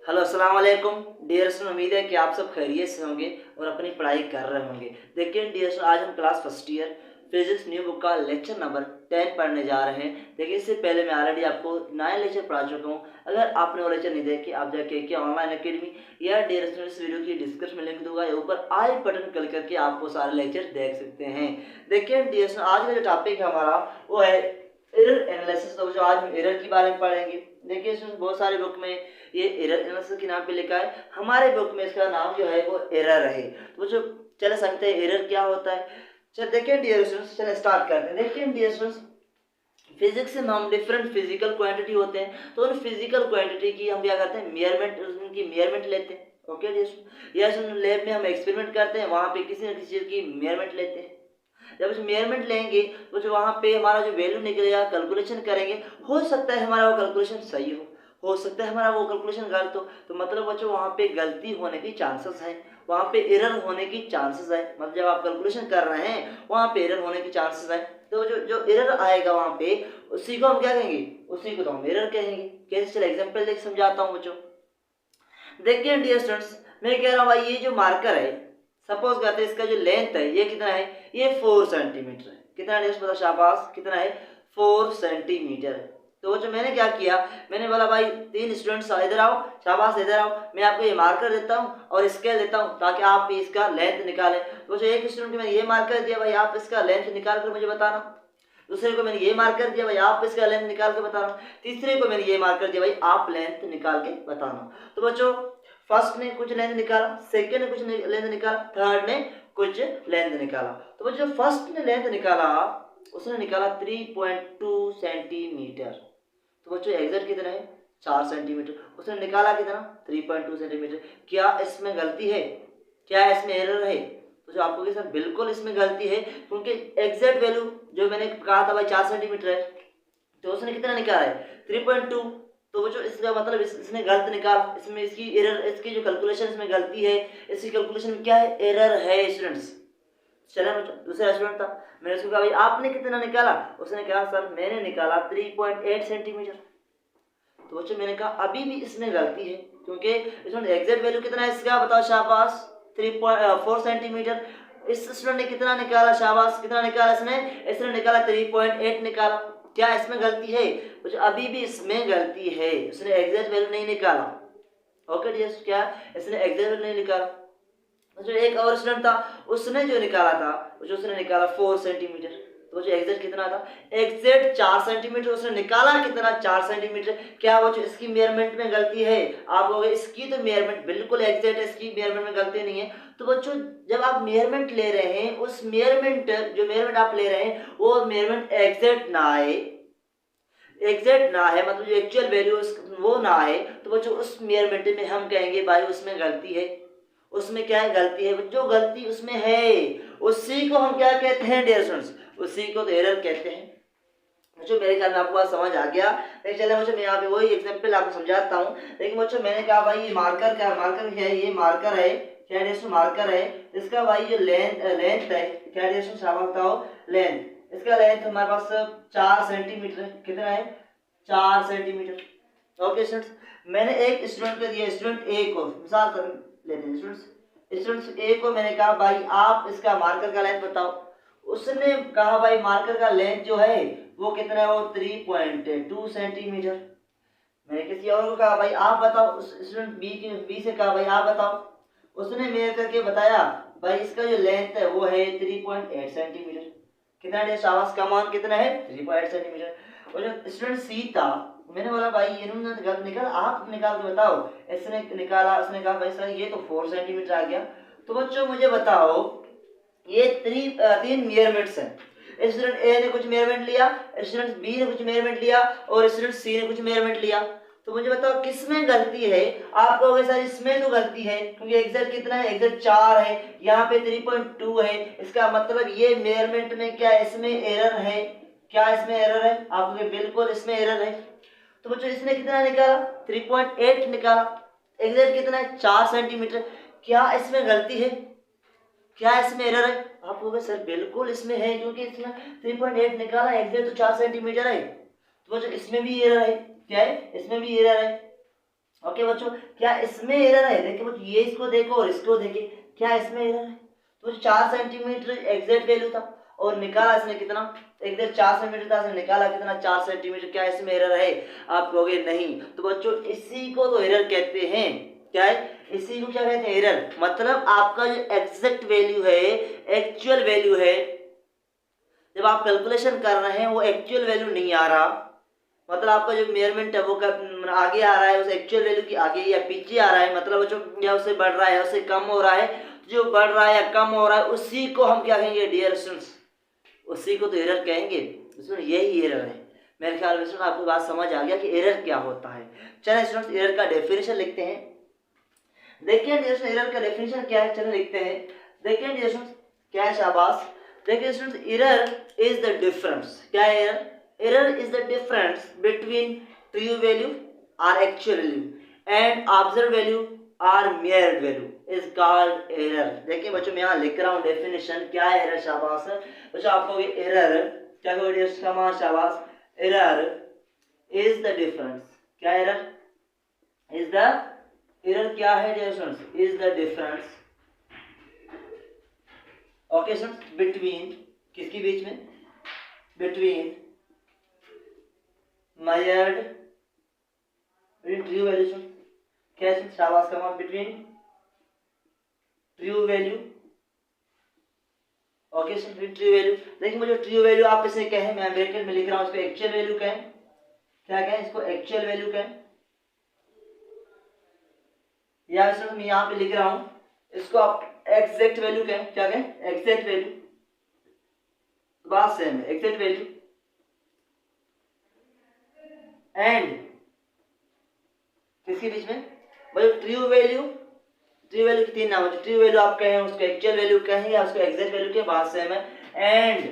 Hello अस्सलाम वालेकुम dear student. उम्मीद है कि आप सब खैरियत से होंगे और अपनी पढ़ाई कर रहे होंगे। देखिए डियर स्टूडेंट, आज हम class first year physics new book का लेक्चर नंबर 10 पढ़ने जा रहे हैं। देखिए इससे पहले मैं ऑलरेडी आपको 9 लेक्चर पढ़ा चुका हूँ। अगर आपने वो लेक्चर नहीं देखे, आप जाके क्या ऑनलाइन अकेडमी या डियर स्टूडेंट इस वीडियो की डिस्क्रिप्शन में लिंक दूंगा या ऊपर आई बटन क्लिक करके आप वो सारे लेक्चर देख सकते हैं। देखिए डियर स्टूडेंट, आज का जो टॉपिक है हमारा वो है एरर एनालिसिस। तो जो आज हम एरर के बारे में पढ़ेंगे। देखिए इसमें बहुत सारे बुक में ये एरर एनालिसिस के नाम पे लिखा है, हमारे बुक में इसका नाम जो है वो एरर है। तो जो चले समझते हैं एरर क्या होता है। चल देखिए डियर स्टूडेंट्स, चले स्टार्ट करते हैं। देखिए डियर स्टूडेंट्स, फिजिक्स में हम डिफरेंट फिजिकल क्वांटिटी होते हैं, तो उन फिजिकल क्वांटिटी की हम क्या करते हैं, मेजरमेंट, उनकी मेजरमेंट लेते हैं। ओके डियर, या लैब में हम एक्सपेरिमेंट करते हैं, वहाँ पे किसी न किसी चीज़ की मेजरमेंट लेते हैं। जब उस मेजरमेंट लेंगे तो जो वहाँ पे हमारा जो वैल्यू निकलेगा, कैलकुलेशन करेंगे, हो सकता है हमारा वो कैलकुलेशन सही हो सकता है हमारा वो कैलकुलेशन गलत हो। तो मतलब बच्चों वहाँ पे गलती होने की चांसेस है, वहाँ पे एरर होने की चांसेस है। मतलब जब आप कैलकुलेशन कर रहे हैं वहाँ पे एरर होने की चांसेस है। तो जो जो एरर आएगा वहाँ पे, उसी को हम क्या कहेंगे, उसी को तो हम एरर कहेंगे। कैसे, चलो एग्जाम्पल देख समझाता हूँ बच्चों। देखिए डियर स्टूडेंट्स, मैं कह रहा हूँ भाई ये जो मार्कर है, सपोज करते हैं इसका जो लेंथ है ये कितना है, ये 4 सेंटीमीटर है। कितना है बताओ, शाबाश, कितना है, 4 सेंटीमीटर है। तो जो मैंने क्या किया, मैंने बोला भाई 3 स्टूडेंट्स इधर आओ, शाबाश इधर आओ, मैं आपको ये मार्कर देता हूँ और स्केल देता हूँ ताकि आप इसका लेंथ निकालें। तो जो एक स्टूडेंट को मैंने ये मार्कर दिया, भाई आप इसका लेंथ निकाल कर मुझे बताना। दूसरे को मैंने ये मार्कर दिया, भाई आप इसका लेंथ निकाल के बताना। तीसरे को मैंने ये मार्कर दिया, भाई आप लेंथ निकाल के बताना। तो बच्चों फर्स्ट ने कुछ लेंथ निकाला, सेकंड ने कुछ लेंथ निकाला, थर्ड ने कुछ लेंथ निकाला। तो बच्चों फर्स्ट ने लेंथ निकाला, उसने निकाला 3.2 सेंटीमीटर। तो बच्चों एग्जैक्ट कितना है, 4 सेंटीमीटर। उसने निकाला कितना, 3.2 सेंटीमीटर। क्या इसमें गलती है, क्या इसमें एरर है? तो जो आपको सर बिल्कुल इसमें गलती है, क्योंकि एग्जैक्ट वैल्यू जो मैंने कहा था भाई 4 सेंटीमीटर है, तो उसने कितना निकाला है, 3.2। तो बच्चों इसका मतलब इसने गलत निकाला, इसमें इसकी एरर, इसकी जो कैलकुलेशन इसमें गलती है, इसकी कैलकुलेशन में क्या है, एरर है स्टूडेंट्स। चले बच्चों, दूसरा स्टूडेंट था, मैंने उसको कहा भाई आपने कितना निकाला, उसने कहा सर मैंने निकाला 3.8 सेंटीमीटर। तो बच्चों मैंने कहा अभी भी इसमें गलती है, क्योंकि इसमें एग्जैक्ट वैल्यू कितना है इसका, बताओ शाबाश, 3.4 सेंटीमीटर। इस स्टूडेंट ने कितना निकाला, शाबाश, कितना निकाला इसने, इसने निकाला 3.8 निकाला। क्या इसमें गलती है, कुछ अभी भी इसमें गलती है, उसने एग्जैक्ट वैल्यू नहीं निकाला। ओके डियर, क्या इसने एग्जैक्ट वैल्यू नहीं निकाला। जो एक और स्टूडेंट था, उसने जो निकाला था, जो उसने निकाला 4 सेंटीमीटर। तो जो एग्जैक्ट कितना था, एग्जैक्ट 4 सेंटीमीटर उसने निकाला, कितना, 4 सेंटीमीटर। क्या वो जो इसकी मेजरमेंट में गलती है, आप कहोगे इसकी तो मेजरमेंट बिल्कुल एग्जैक्ट है, इसकी मेजरमेंट में गलती नहीं है। तो बच्चों जब आप मेजरमेंट ले रहे हैं, उस मेजरमेंट, जो मेजरमेंट आप ले रहे हैं वो मेजरमेंट एग्जैक्ट ना आए, एग्जैक्ट ना है, मतलब जो एक्चुअल वैल्यू वो ना आए, तो बच्चों उस मेजरमेंट में हम कहेंगे भाई उसमें गलती है। उसमें क्या है, गलती है। जो गलती उसमें है उसी को हम क्या कहते हैं डियर स्टूडेंट्स, उसी को तो एरर कहते हैं। बच्चों मेरे ख्याल में आपको बात समझ आ गया। लेकिन चले बच्चों मैं यहाँ पे वही एग्जांपल आपको समझाता हूँ। लेकिन बच्चों मैंने कहा भाई ये मार्कर, क्या मार्कर है, ये मार्कर है, क्या डियर मार्कर है, इसका भाई जो लेंथ है, क्या डियर शाबाश बताओ, लेंथ, इसका लेंथ हमारे पास 4 सेंटीमीटर है। कितना है, 4 सेंटीमीटर। ओके स्टूडेंट्स, मैंने एक स्टूडेंट को दिया, स्टूडेंट ए को, मिसाल कर लेते हैं स्टूडेंट्स ए को मैंने कहा भाई आप इसका मार्कर का लेंथ बताओ। उसने कहा भाई मार्कर का लेंथ जो है वो कितना है, वो 3.2 सेंटीमीटर। मैंने किसी और को कहा भाई आप बताओ, स्टूडेंट बी से कहा भाई आप बताओ। उसने मेजर करके बताया भाई इसका जो लेंथ है वो है 3.8 सेंटीमीटर। कितना है शाबाश, का मान कितना है, 3.8 सेंटीमीटर। और जो स्टूडेंट सी था, मैंने बोला भाई इन्होंने गलत निकाल, आप निकाल के बताओ। इसने निकाला, उसने कहा भाई सर ये तो 4 सेंटीमीटर आ गया। तो बच्चों मुझे बताओ, ये 3 मेजरमेंट्स हैं। स्टूडेंट ए ने कुछ मेजरमेंट लिया, स्टूडेंट बी ने कुछ मेजरमेंट लिया और स्टूडेंट सी ने कुछ मेजरमेंट लिया। तो मुझे बताओ किसमें गलती है। आप कहोगे सर इसमें तो गलती है, क्योंकि एग्जैक्ट कितना है, एग्जैक्ट 4 है, यहाँ पे 3.2 है, इसका मतलब ये मेजरमेंट में क्या इसमें एरर है। क्या इसमें एरर है, आप कहोगे बिल्कुल इसमें एरर है। तो बच्चों इसने कितना निकाला, 3.8 निकाला। एग्जैक्ट कितना है, 4 सेंटीमीटर। क्या इसमें गलती है, क्या इसमें एरर है? आप कहोगे सर बिल्कुल इसमें है, क्योंकि इसमें 3.8 निकाला, एग्जैक्ट तो 4 सेंटीमीटर है। तो बच्चों इसमें भी एरर है, क्या है, इसमें भी एरर है। ओके बच्चों, क्या इसमें एरर है? देखिए बच्चों, ये इसको देखो और इसको देखिए, क्या इसमें एरर है? तो 4 सेंटीमीटर एग्जैक्ट वैल्यू था और निकाला इसने कितना, एग्जैक्ट 4 सेंटीमीटर था, इसने निकाला कितना, 4 सेंटीमीटर। क्या इसमें एरर है? आप कहोगे नहीं। तो बच्चों इसी को तो एरर कहते हैं। क्या है? इसी को क्या कहते हैं? एरर। मतलब आपका जो एग्जैक्ट वैल्यू है, एक्चुअल वैल्यू है, जब आप कैलकुलेशन कर रहे हैं वो एक्चुअल वैल्यू नहीं आ रहा, मतलब आपका जो मेजरमेंट है वो आगे आ रहा है, उस एक्चुअल वैल्यू की आगे या पीछे आ रहा है, मतलब जो या उससे बढ़ रहा है या उससे कम हो रहा है, जो बढ़ रहा है या कम हो रहा है उसी को हम क्या कहेंगे डियर स्टूडेंट्स? उसी को तो एरर कहेंगे। यही एरर है। मेरे ख्याल में स्टूडेंट आपको बात समझ आ गया कि एरर क्या होता है। चलिए स्टूडेंट्स एरर का डेफिनेशन लिखते हैं। देखिए डियर एरर का डेफिनेशन क्या है, चलिए लिखते हैं। देखिए डियर स्टूडेंट्स क्या है, शाबाश। देखिए students error is the difference. क्या है error? Error is the difference between true value or actual value and observed value or mirrored value is called error। देखिए बच्चों मैं यहाँ लिख रहा हूँ डेफिनेशन। क्या है एरर? शाबाश बच्चों, आप कहोगे एरर क्या कहोगे? शाबाश। Error is the difference. क्या एरर इज द? एरर क्या है dear students? Is the difference, okay students, between, किसके बीच में? Between measured true value। क्या है? शाबाश कमाल। Between true value, okay sir, true value. देखिए मुझे ट्रू वैल्यू आप इसे कहें, मैं ब्रैकेट में लिख रहा हूँ, इसको एक्चुअल वैल्यू कहें। क्या कहें इसको? एक्चुअल वैल्यू कहें। या सर मैं यहाँ पे लिख रहा हूँ, इसको आप एग्जैक्ट वैल्यू कहें। क्या कहें? Exact value. बात सेम है, एग्जैक्ट वैल्यू। एंड किसके बीच में? भाई ट्रू वैल्यू। ट्रू वैल्यू की तीन नाम है। ट्रू वैल्यू आप कहें, उसको एक्चुअल वैल्यू कहें या उसको एग्जैक्ट वैल्यू के बाद सेम है। एंड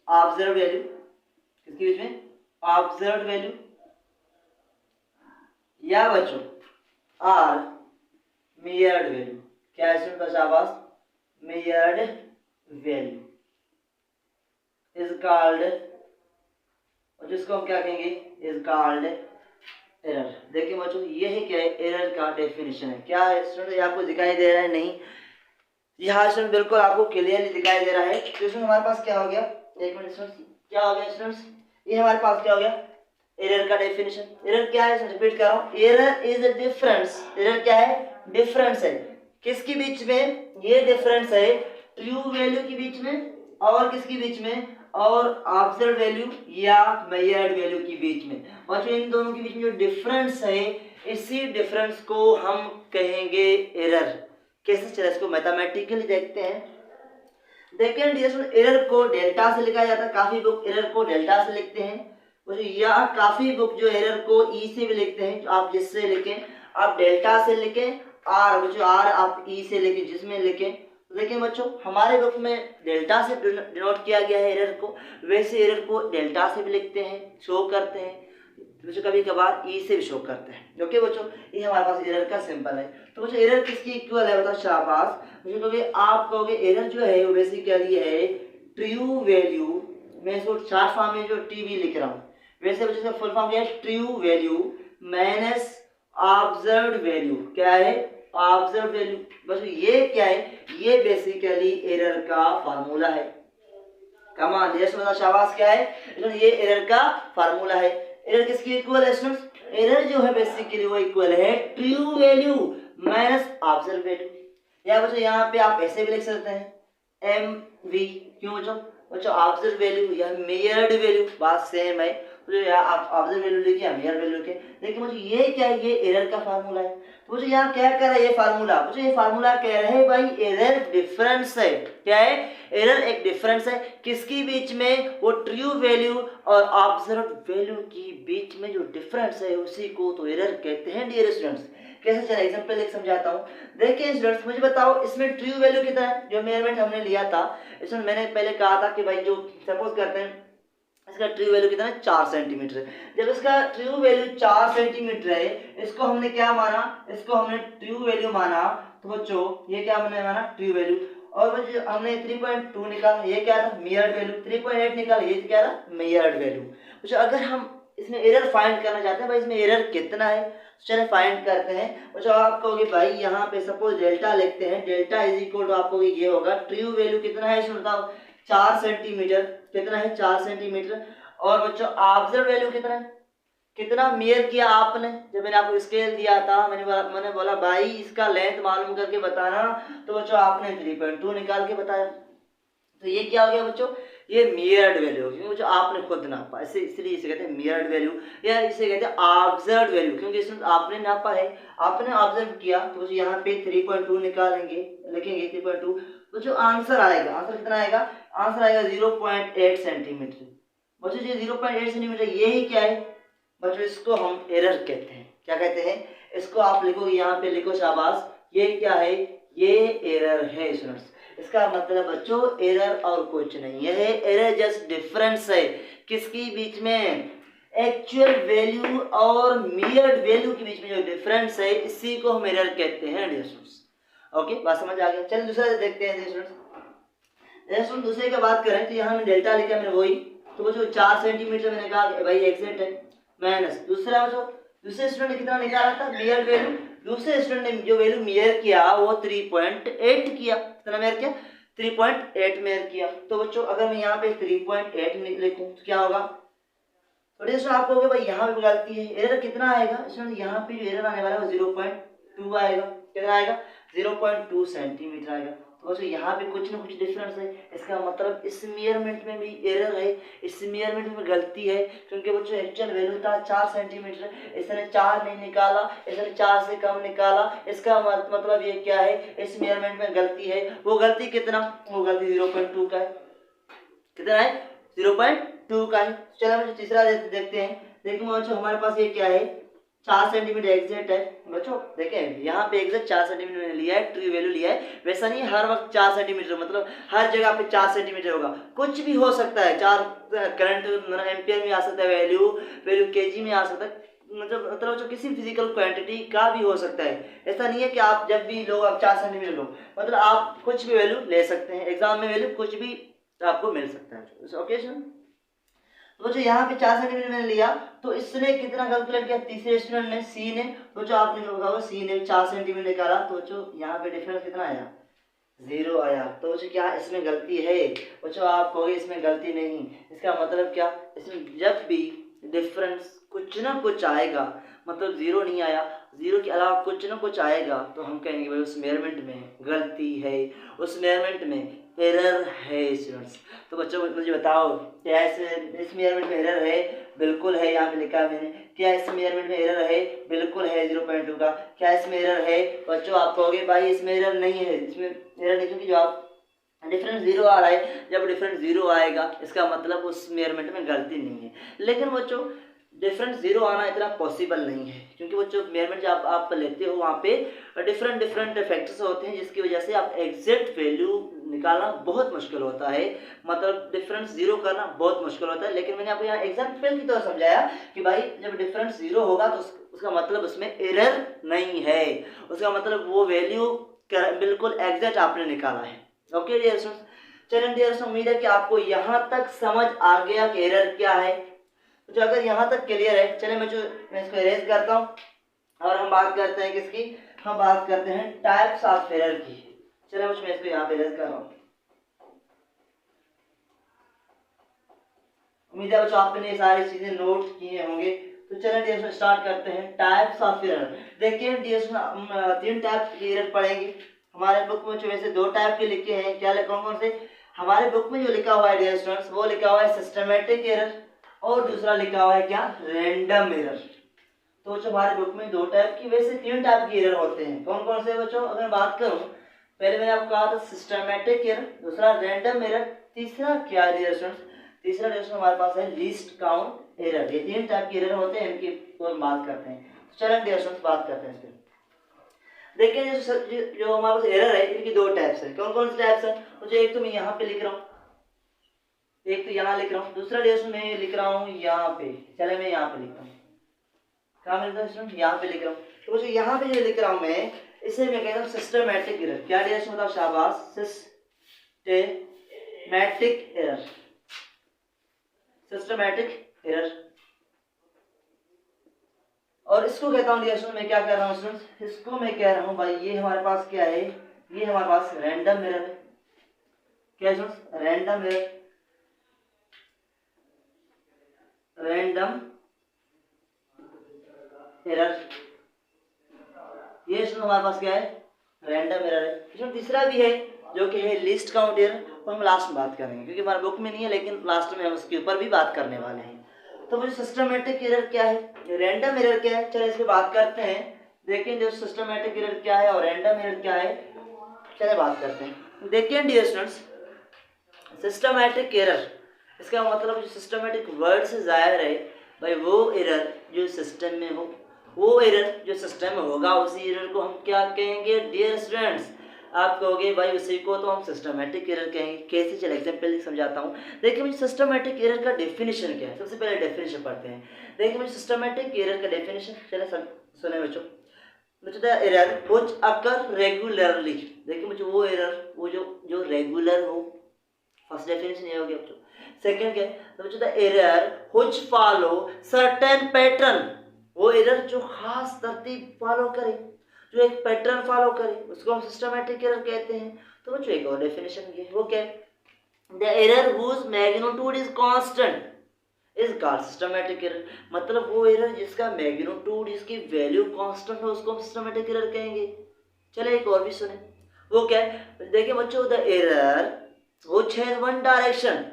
ऑब्जर्व वैल्यू, किसके बीच में? Observe value. या बच्चों आर मेजर्ड वैल्यू। क्या है इसमें? शाबाश, मेजर्ड वैल्यू इज कॉल्ड, और जिसको हम क्या कहेंगे? Is called error. देखिए बच्चों ये क्या है? एरर का डेफिनेशन है। क्या है स्टूडेंट? ये आपको दिखाई दे रहा है? नहीं, यहाँ स्टूडेंट बिल्कुल आपको क्लियरली दिखाई दे रहा है। तो हमारे पास क्या हो गया? एक मिनट स्टूडेंट्स, क्या हो गया स्टूडेंट्स? ये हमारे पास क्या हो गया? एरर का डेफिनेशन। एरर क्या है? रिपीट कर रहा हूँ, error is the difference. Error क्या है? डिफरेंस है। किसके बीच में? ये डिफरेंस है ट्रू वैल्यू के बीच में और किसके बीच में? और ऑब्जर्व वैल्यू या मेजर्ड वैल्यू के बीच में। बच्चों इन दोनों के बीच में जो डिफरेंस है, इसी डिफरेंस को हम कहेंगे एरर। कैसे चले इसको मैथमेटिकली देखते हैं। देखिए डियर एरर को डेल्टा से लिखा जाता है। काफी बुक एरर को डेल्टा से लिखते हैं, या काफी बुक जो एरर को ई से भी लिखते हैं। आप जिससे लिखें, आप डेल्टा से लिखें, आर बच्चों आर आप ई से लिखें, जिसमें लिखें। तो देखिए बच्चों हमारे बुक में डेल्टा से डिनोट किया गया है एरर को, वैसे एरर को डेल्टा से भी लिखते हैं, शो करते हैं, बच्चों कभी कभार ई से भी शो करते हैं। ओके बच्चों, ये हमारे पास एरर का सिंपल है। तो बच्चों एरर किसकी इक्वल है? बताओ शाबाश। मुझे कहोगे, आप कहोगे एरर जो है वो बेसिकली है ट्रू वैल्यू। मैं इसको शॉर्ट फॉर्म में जो टीवी लिख रहा हूँ, वैसे बच्चों इसका फुल फॉर्म क्या है? True value minus observed value. क्या है? Observe value. बस ये क्या है? ये बेसिकली एरर का फार्मूला है। कमाल, यस बता शाबाश। क्या है? ये एरर का फार्मूला है। एरर किसकी इक्वल है स्टूडेंट्स? एरर जो है बेसिकली वो इक्वल है true value minus observe value. या बच्चों यहाँ पे आप ऐसे भी लिख सकते हैं एम वी। क्यों बच्चों? बच्चों ऑब्जर्व वैल्यू या मेजर्ड वैल्यू बात सेम है, तो या आप ऑब्जर्व वैल्यू लिखिए या मेजर्ड वैल्यू लिखिए। लेकिन मुझे ये क्या है? ये एरर का फार्मूला है। तो मुझे यहाँ क्या कह रहा है? ये फार्मूला, मुझे ये फार्मूला कह रहा है भाई एरर डिफरेंस है। क्या है? एरर एक डिफरेंस है। किसकी बीच में? वो ट्रू वैल्यू और ऑब्जर्व वैल्यू की बीच में जो डिफरेंस है उसी को तो एरर कहते हैं डियर स्टूडेंट्स। कैसे? चलो एग्जांपल एक समझाता हूँ। देखिए स्टूडेंट्स मुझे बताओ इसमें ट्रू वैल्यू कितना है? जो मेजरमेंट हमने लिया था इसमें मैंने पहले कहा था कि भाई जो सपोज करते हैं इसका ट्रू वैल्यू कितना है? 4 सेंटीमीटर है। जब इसका ट्रू वैल्यू 4 सेंटीमीटर है, इसको हमने क्या माना? इसको हमने ट्रू वैल्यू माना। तो बच्चों ये क्या हमने माना? True value. और बच्चों हमने 3.2 निकाला, ये क्या था? Measured value. 3.8 निकाला, ये क्या था? Measured value. बच्चों अगर हम इस इसमें एरर फाइंड करना चाहते हैं भाई, इसमें एरर कितना है। चलिए फाइंड करते हैं। और जो आप कहोगे भाई यहाँ पे सपोज डेल्टा लिखते हैं, डेल्टा इज इक्वल टू आपको ये होगा ट्रू वैल्यू कितना है इसमें बताओ 4 सेंटीमीटर, कितना है 4 सेंटीमीटर। और बच्चों ऑब्जर्व वैल्यू कितना है, कितना मेयर किया आपने, जब मैंने आपको स्केल दिया था मैंने बोला भाई इसका लेंथ मालूम करके बताना, तो बच्चों आपने 3.2 निकाल के बताया। तो ये क्या हो गया बच्चों, ये मियर्ड वैल्यू हो गई, जो आपने खुद नापा, इसे इसलिए इसे कहते हैं मियर्ड वैल्यू या इसे कहते हैं ऑब्जर्व्ड वैल्यू, क्योंकि इसमें आपने नापा है, आपने ऑब्जर्व किया। तो यहाँ पे 3.2 निकालेंगे, लिखेंगे 3.2, तो जो आंसर आएगा, आंसर कितना आएगा, आंसर आएगा 0.8 सेंटीमीटर। बच्चों ये 0.8 सेंटीमीटर ये ही क्या है बच्चों, इसको हम एरर कहते हैं। क्या कहते हैं इसको, आप लिखोगे यहाँ पे लिखो शाबाश, ये क्या है, ये एरर है स्टूडेंट्स। इसका मतलब बच्चों एरर और कुछ नहीं है, एरर जस्ट डिफरेंस है किसकी बीच में, एक्चुअल वैल्यू और मियर्ड वैल्यू के बीच में जो डिफरेंस है इसी को हम एरर कहते हैं डियर स्टूडेंट्स। ओके बात समझ आ गया। चलिए दूसरा देखते हैं डियर स्टूडेंट्स। दूसरे की बात करें तो यहाँ में डेल्टा लिखा मैंने वही, तो वो जो 4 सेंटीमीटर मैंने कहा भाई एग्जैक्ट है, माइनस दूसरा जो दूसरे स्टूडेंट ने कितना निकाला था मियर वैल्यू, दूसरे स्टूडेंट ने जो वैल्यू मेयर किया वो 3.8 किया, कितना मेयर किया 3.8 मेयर किया। तो बच्चों अगर मैं यहाँ पे 3.8 लिखूं तो क्या होगा, तो दोस्तों आप कहोगे भाई यहाँ पे गलती है, एरर कितना आएगा इसमें, यहाँ पे जो एरर आने वाला है वो 0.2 आएगा, कितना आएगा 0.2 सेंटीमीटर आएगा। तो बच्चों यहाँ पे कुछ ना कुछ डिफरेंस है, इसका मतलब इस मेजरमेंट में भी एरर है, इस मेजरमेंट में गलती है, क्योंकि बच्चों एक्चुअल वैल्यू था 4 सेंटीमीटर, इसने 4 नहीं निकाला, इसने 4 से कम निकाला, इसका मतलब ये क्या है, इस मेजरमेंट में गलती है। वो गलती कितना, वो गलती 0.2 का है, कितना है 0.2 का है। चलो बच्चों तीसरा देखते हैं। देखिए बच्चों हमारे पास ये क्या है 4 सेंटीमीटर एग्जैक्ट है। बच्चों देखें यहाँ पे एग्जैक्ट 4 सेंटीमीटर मैंने लिया है, ट्रू वैल्यू लिया है, वैसा नहीं हर वक्त 4 सेंटीमीटर, मतलब हर जगह पे 4 सेंटीमीटर होगा, कुछ भी हो सकता है, 4 करंट एम्पियर में आ सकता है, वैल्यू केजी में आ सकता है, मतलब जो किसी फिजिकल क्वांटिटी का भी हो सकता है। ऐसा नहीं है कि आप जब भी लो आप 4 सेंटीमीटर लो, मतलब आप कुछ भी वैल्यू ले सकते हैं, एग्जाम में वैल्यू कुछ भी आपको मिल सकता है। ओके सर, तो जो यहाँ पे 4 सेंटीमीटर मैंने लिया, तो इसने कितना कैलकुलेट किया, तीसरे स्टूडेंट ने सी ने, तो जो आपने होगा सी ने 4 सेंटीमीटर निकाला, तो जो यहाँ पे डिफरेंस कितना आया 0 आया। तो जो क्या इसमें गलती है, जो आप कहोगे इसमें गलती नहीं, इसका मतलब क्या, इसमें जब भी डिफरेंस कुछ ना कुछ आएगा, मतलब 0 नहीं आया, 0 के अलावा कुछ ना कुछ आएगा, तो हम कहेंगे भाई उस मेजरमेंट में गलती है, उस मेजरमेंट में एरर है स्टूडेंट्स। तो बच्चों मुझे बताओ क्या इस मेजरमेंट में एरर है, बिल्कुल है, यहाँ पे लिखा है मैंने। क्या इस मेजरमेंट में एरर है, बिल्कुल है 0.2 का। क्या इसमें एरर है बच्चों, आप कहोगे भाई इसमें एरर नहीं है, इसमें एरर नहीं, क्योंकि जो आप डिफरेंस 0 आ रहा है, जब डिफरेंस 0 आएगा इसका मतलब उस मेजरमेंट में गलती नहीं है। लेकिन बच्चों डिफरेंस 0 आना इतना पॉसिबल नहीं है, क्योंकि बच्चों मेजरमेंट जब आप लेते हो वहाँ पे डिफरेंट फैक्टर्स होते हैं, जिसकी वजह से आप एग्जैक्ट वैल्यू निकालना बहुत मुश्किल होता है, मतलब डिफरेंस 0 करना बहुत मुश्किल होता है। लेकिन मैंने आपको यहाँ एग्जाम्पल की तरह समझाया कि भाई जब डिफरेंस 0 होगा तो उसका मतलब उसमें एरर नहीं है, उसका मतलब वो वैल्यू बिल्कुल एग्जैक्ट आपने निकाला है। ओके डियर स्टूडेंट्स, चलिए डियर स्टूडेंट्स उम्मीद है कि आपको यहाँ तक समझ आ गया कि एरर क्या है। जो अगर यहाँ तक क्लियर है, चलिए मैं इसको इरेज करता हूँ और हम बात करते हैं किसकी, हम बात करते हैं टाइप्स ऑफ एरर की। चलिए मैं इसको यहाँ पे इरेज कर रहा हूँ। उम्मीद है बच्चों आपने ये सारी चीजें नोट किए होंगे। तो चलिए डियर स्टार्ट करते हैं टाइप्स ऑफ एरर। देखिए डियर 3 टाइप के एरर पढ़ेंगे हमारे बुक में, जो वैसे 2 टाइप के लिखे हैं। क्या कौन से हमारे बुक में जो लिखा हुआ है डियर स्टूडेंट्स, वो लिखा हुआ है सिस्टमेटिक एरर और दूसरा लिखा हुआ है क्या, रैंडम एरर। तो बच्चों हमारे बुक में 2 टाइप की, वैसे 3 टाइप की एरर होते हैं। कौन से बच्चों, अगर मैं बात करूं, पहले मैंने आपको कहा था सिस्टमेटिक एरर, दूसरा रैंडम एरर, तीसरा क्या है डियर स्टूडेंट्स, तीसरा डियर हमारे पास है लीस्ट काउंट एरर। ये 3 टाइप की एरर होते हैं, इनकी हम बात करते हैं। चलिए डियर स्टूडेंट्स बात करते हैं इस पर। देखिए जो हमारे पास एरर है इनकी 2 टाइप्स है। कौन से टाइप्स है, तो एक तो मैं यहाँ पे लिख रहा हूँ, एक तो यहाँ लिख रहा हूँ, दूसरा डियर मैं लिख रहा हूँ यहाँ पे। चले मैं यहाँ पे लिख रहा हूँ, कहाँ मिलता है स्टूडेंट, यहाँ पे लिख रहा हूँ। तो बच्चों यहाँ पे जो लिख रहा हूँ मैं, इसे मैं कहता हूँ सिस्टमैटिक एरर। क्या डियर मतलब शाबाश, सिस्टमैटिक एरर, सिस्टमैटिक एरर। और इसको कहता हूँ डियर स्टूडेंट, मैं क्या कह रहा हूँ स्टूडेंट्स, इसको मैं कह रहा हूँ भाई ये हमारे पास क्या है, ये हमारे पास रैंडम मिरर है। क्या students, random mirror, random error, ये स्टूडेंट हमारे पास क्या है, रैंडम एरर है। इसमें तीसरा भी है जो कि है लीस्ट काउंट एरर, तो हम लास्ट में बात करेंगे क्योंकि हमारे बुक में नहीं है, लेकिन लास्ट में हम उसके ऊपर भी बात करने वाले हैं। तो मुझे सिस्टमेटिक एरर क्या है, रैंडम एरर क्या है, चलो इस पे बात करते हैं। देखिए जो सिस्टमेटिक एरर क्या है और रैंडम एरर क्या है, चलिए बात करते हैं। देखिए डियर स्टूडेंट्स, सिस्टमेटिक एरर, इसका मतलब जो सिस्टमेटिक वर्ड से जाहिर है भाई वो एरर जो सिस्टम में हो, वो एरर जो सिस्टम में होगा, उसी एरर को हम क्या कहेंगे डियर स्टूडेंट्स, आप कहोगे भाई उसी को तो हम सिस्टमेटिक एरर कहेंगे। कैसे, चलो एग्जांपल समझाता हूँ। देखिए मुझे सिस्टमेटिक एरर का डेफिनेशन क्या है, सबसे पहले डेफिनेशन पढ़ते हैं। देखिए मुझे सिस्टमेटिक एरर का डेफिनेशन, चले सुने बच्चों, the error which occur regularly. देखिए मुझे वो एरर, वो जो रेगुलर हो, फर्स्ट डेफिनेशन ये हो गया बच्चों। सेकंड क्या है, तो बच्चों the error which follow certain pattern, वो एरर जो खास तरतीब फॉलो करे, जो एक पैटर्न फॉलो करे, उसको हम सिस्टमैटिक एरर कहते हैं। तो बच्चों एक और डेफिनेशन ये, वो क्या है, the error whose magnitude is constant is called systematic error, मतलब वो एरर जिसका मैग्नीट्यूड, इसकी वैल्यू कांस्टेंट हो, उसको हम सिस्टमैटिक एरर कहेंगे। चले एक और भी सुने, वो क्या है, देखिए बच्चों the error which has one direction,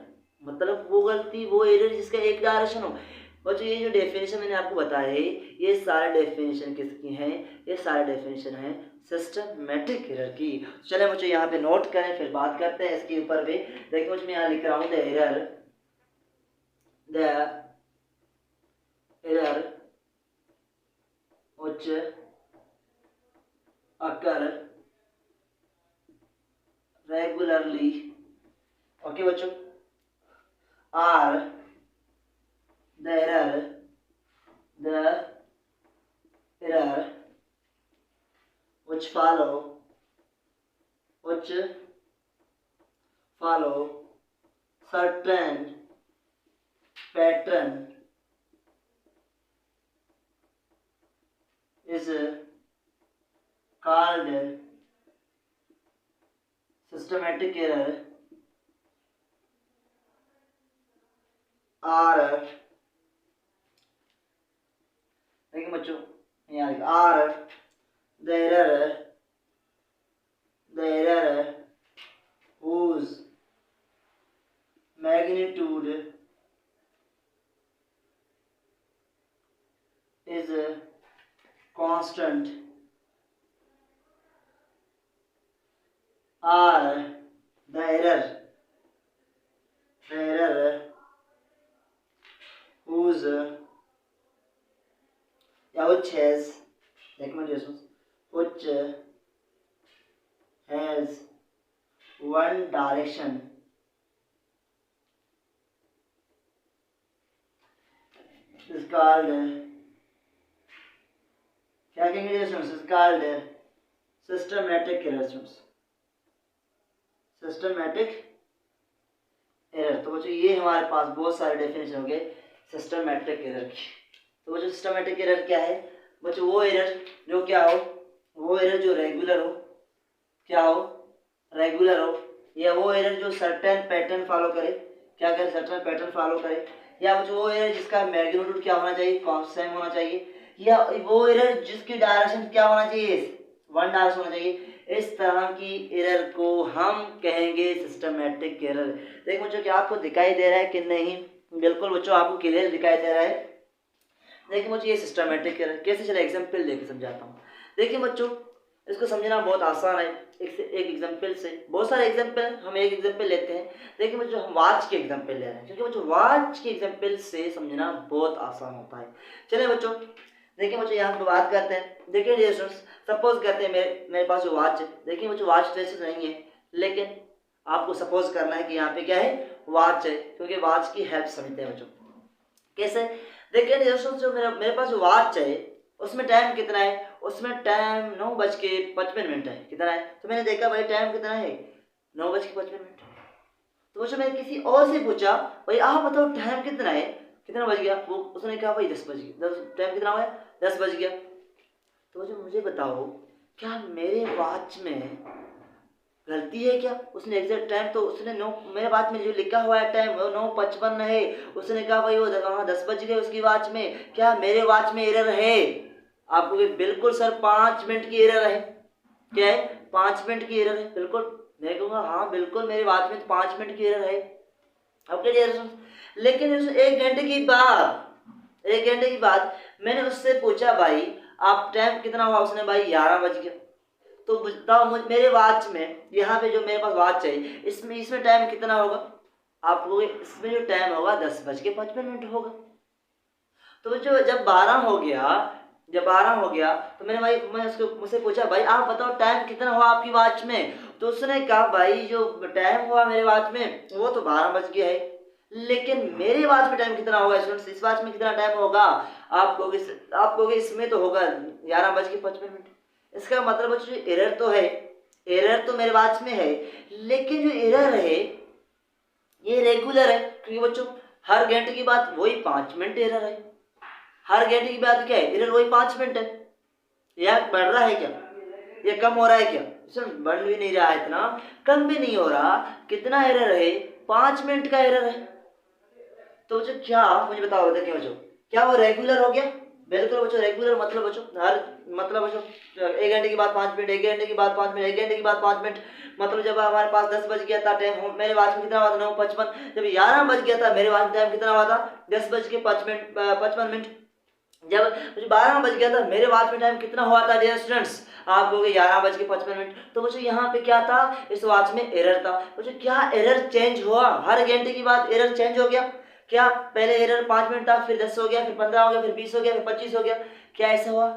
मतलब वो गलती, वो एरर जिसका एक डायरेक्शन हो। बच्चों ये जो डेफिनेशन मैंने आपको बताया है, ये सारे डेफिनेशन किसकी हैं, ये सारे डेफिनेशन हैं सिस्टमैटिक एरर की। चले मुझे यहाँ पे नोट करें, फिर बात करते हैं इसके ऊपर भी। देखिए मुझे मैं यहाँ लिख रहा हूँ the error which occur regularly, okay बच्चों, are the error which follow certain pattern is called systematic error or, देखिए बच्चों यहाँ are the error whose magnitude is constant or the error whose which has, which has one direction is called, क्या कहेंगे students, is called systematic error students, systematic error. तो बच्चों ये हमारे पास बहुत सारे डेफिनेशन हो गए सिस्टमैटिक एरर की। तो बच्चों सिस्टमैटिक एरर क्या है, बच्चों वो एरर जो क्या हो, वो एरर जो रेगुलर हो, क्या हो, रेगुलर हो, या वो एरर जो सर्टेन पैटर्न फॉलो करे, क्या करे, सर्टेन पैटर्न फॉलो करे, या बच्चों वो एरर जिसका मैग्नीट्यूड क्या होना चाहिए, कांस्टेंट होना चाहिए, या वो एरर जिसकी डायरेक्शन क्या होना चाहिए, वन डायरेक्शन होना चाहिए। इस तरह की एरर को हम कहेंगे सिस्टमैटिक एरर। देखिए बच्चों क्या आपको दिखाई दे रहा है कि नहीं, बिल्कुल बच्चों आपको क्लियर दिखाई दे रहा है। देखिए बच्चों ये सिस्टमैटिक एरर कैसे, चले एग्जांपल देके समझाता हूँ। देखिए बच्चों इसको समझना बहुत आसान है, एक एग्जांपल से, बहुत सारे एग्जांपल, हम एक एग्जांपल लेते हैं। देखिए बच्चों हम वॉच के एग्जांपल ले रहे हैं, क्योंकि बच्चों वॉच के एग्जांपल से समझना बहुत आसान होता है। चलिए बच्चों देखिए बच्चों यहाँ पर बात करते हैं। देखिए डियर स्टूडेंट्स, सपोज करते हैं मेरे पास जो वॉच है, देखिए बच्चों वॉच वैसे नहीं है, लेकिन आपको सपोज करना है कि यहाँ पे क्या है, वॉच है, क्योंकि वॉच की हेल्प समझते हैं बच्चों। कैसे, देखिए डियर स्टूडेंट्स जो मेरे पास जो वॉच है उसमें टाइम कितना है, उसमें टाइम 9:55 है, कितना है, तो मैंने देखा भाई टाइम कितना है, 9:55। तो बच्चों मैंने किसी और से पूछा भाई आप बताओ टाइम कितना है, कितना बज गया, वो उसने कहा भाई 10 बज गया, टाइम कितना हो गया, 10 बज गया। तो जो मुझे बताओ, क्या मेरे वॉच में गलती है क्या? उसने एग्जैक्ट टाइम तो उसने 9, मेरे वॉच में जो लिखा हुआ है टाइम वो 9:55 है, उसने कहा भाई वो वहाँ 10 बज गए उसकी वॉच में, क्या मेरे वॉच में एरर है? आपको बिल्कुल सर 5 मिनट की एरर है। क्या है? 5 मिनट की एरर है, बिल्कुल। मैं कहूँगा हाँ बिल्कुल मेरे वॉच में तो 5 मिनट की एरर है। अब क्या एरर? लेकिन उस 1 घंटे की बाद मैंने उससे पूछा भाई आप टाइम कितना हुआ, उसने भाई 11 बज गया। तो बताओ मेरे वॉच में, यहाँ पे जो मेरे पास वॉच है इसमें टाइम कितना होगा? आपको इसमें जो टाइम होगा 10:55 होगा। तो जो जब 12 हो गया तो मैं उसको मुझसे पूछा भाई आप बताओ टाइम कितना हुआ आपकी वॉच में? तो उसने कहा भाई जो टाइम हुआ मेरे वॉच में वो तो 12 बज गया है, लेकिन मेरे वॉच में टाइम कितना होगा स्टूडेंट्स? इस वॉच में कितना टाइम होगा? आप कहोगे इसमें तो होगा 11:55। इसका मतलब बच्चों जो एरर तो है, एरर तो मेरे वॉच में है, लेकिन जो एरर है ये रेगुलर है, क्योंकि बच्चों हर घंटे की बात वही 5 मिनट एरर है। हर घंटे की बात क्या है? एरर वही 5 मिनट है। या बढ़ रहा है क्या, या कम हो रहा है क्या? इसमें बढ़ भी नहीं रहा है इतना, कम भी नहीं हो रहा। कितना एरर है? 5 मिनट का एरर है। तो बच्चों क्या, मुझे बताओ देखिए बच्चों, क्या वो रेगुलर हो गया? बिल्कुल बच्चों रेगुलर, मतलब बच्चों हर, मतलब बच्चों 1 घंटे की बाद 5 मिनट, 1 घंटे की बाद 5 मिनट, 1 घंटे की बाद 5 मिनट। मतलब जब हमारे पास 10 बज गया था टाइम, मेरे वॉच में कितना हुआ था 9:55। जब 11 बज गया था मेरे वॉच में टाइम कितना हुआ था 10:55। जब 12 बज गया था मेरे वॉच में टाइम कितना हुआ था डियर स्टूडेंट्स? आप कहोगे 11:55। तो बच्चों यहाँ पे क्या था, इस वॉच में एरर था। बच्चों क्या एरर चेंज हुआ? हर घंटे की बाद एरर चेंज हो गया क्या? पहले एरर 5 मिनट था, फिर 10 हो गया, फिर 15 हो गया, फिर 20 हो गया, फिर 25 हो गया। क्या ऐसा हुआ?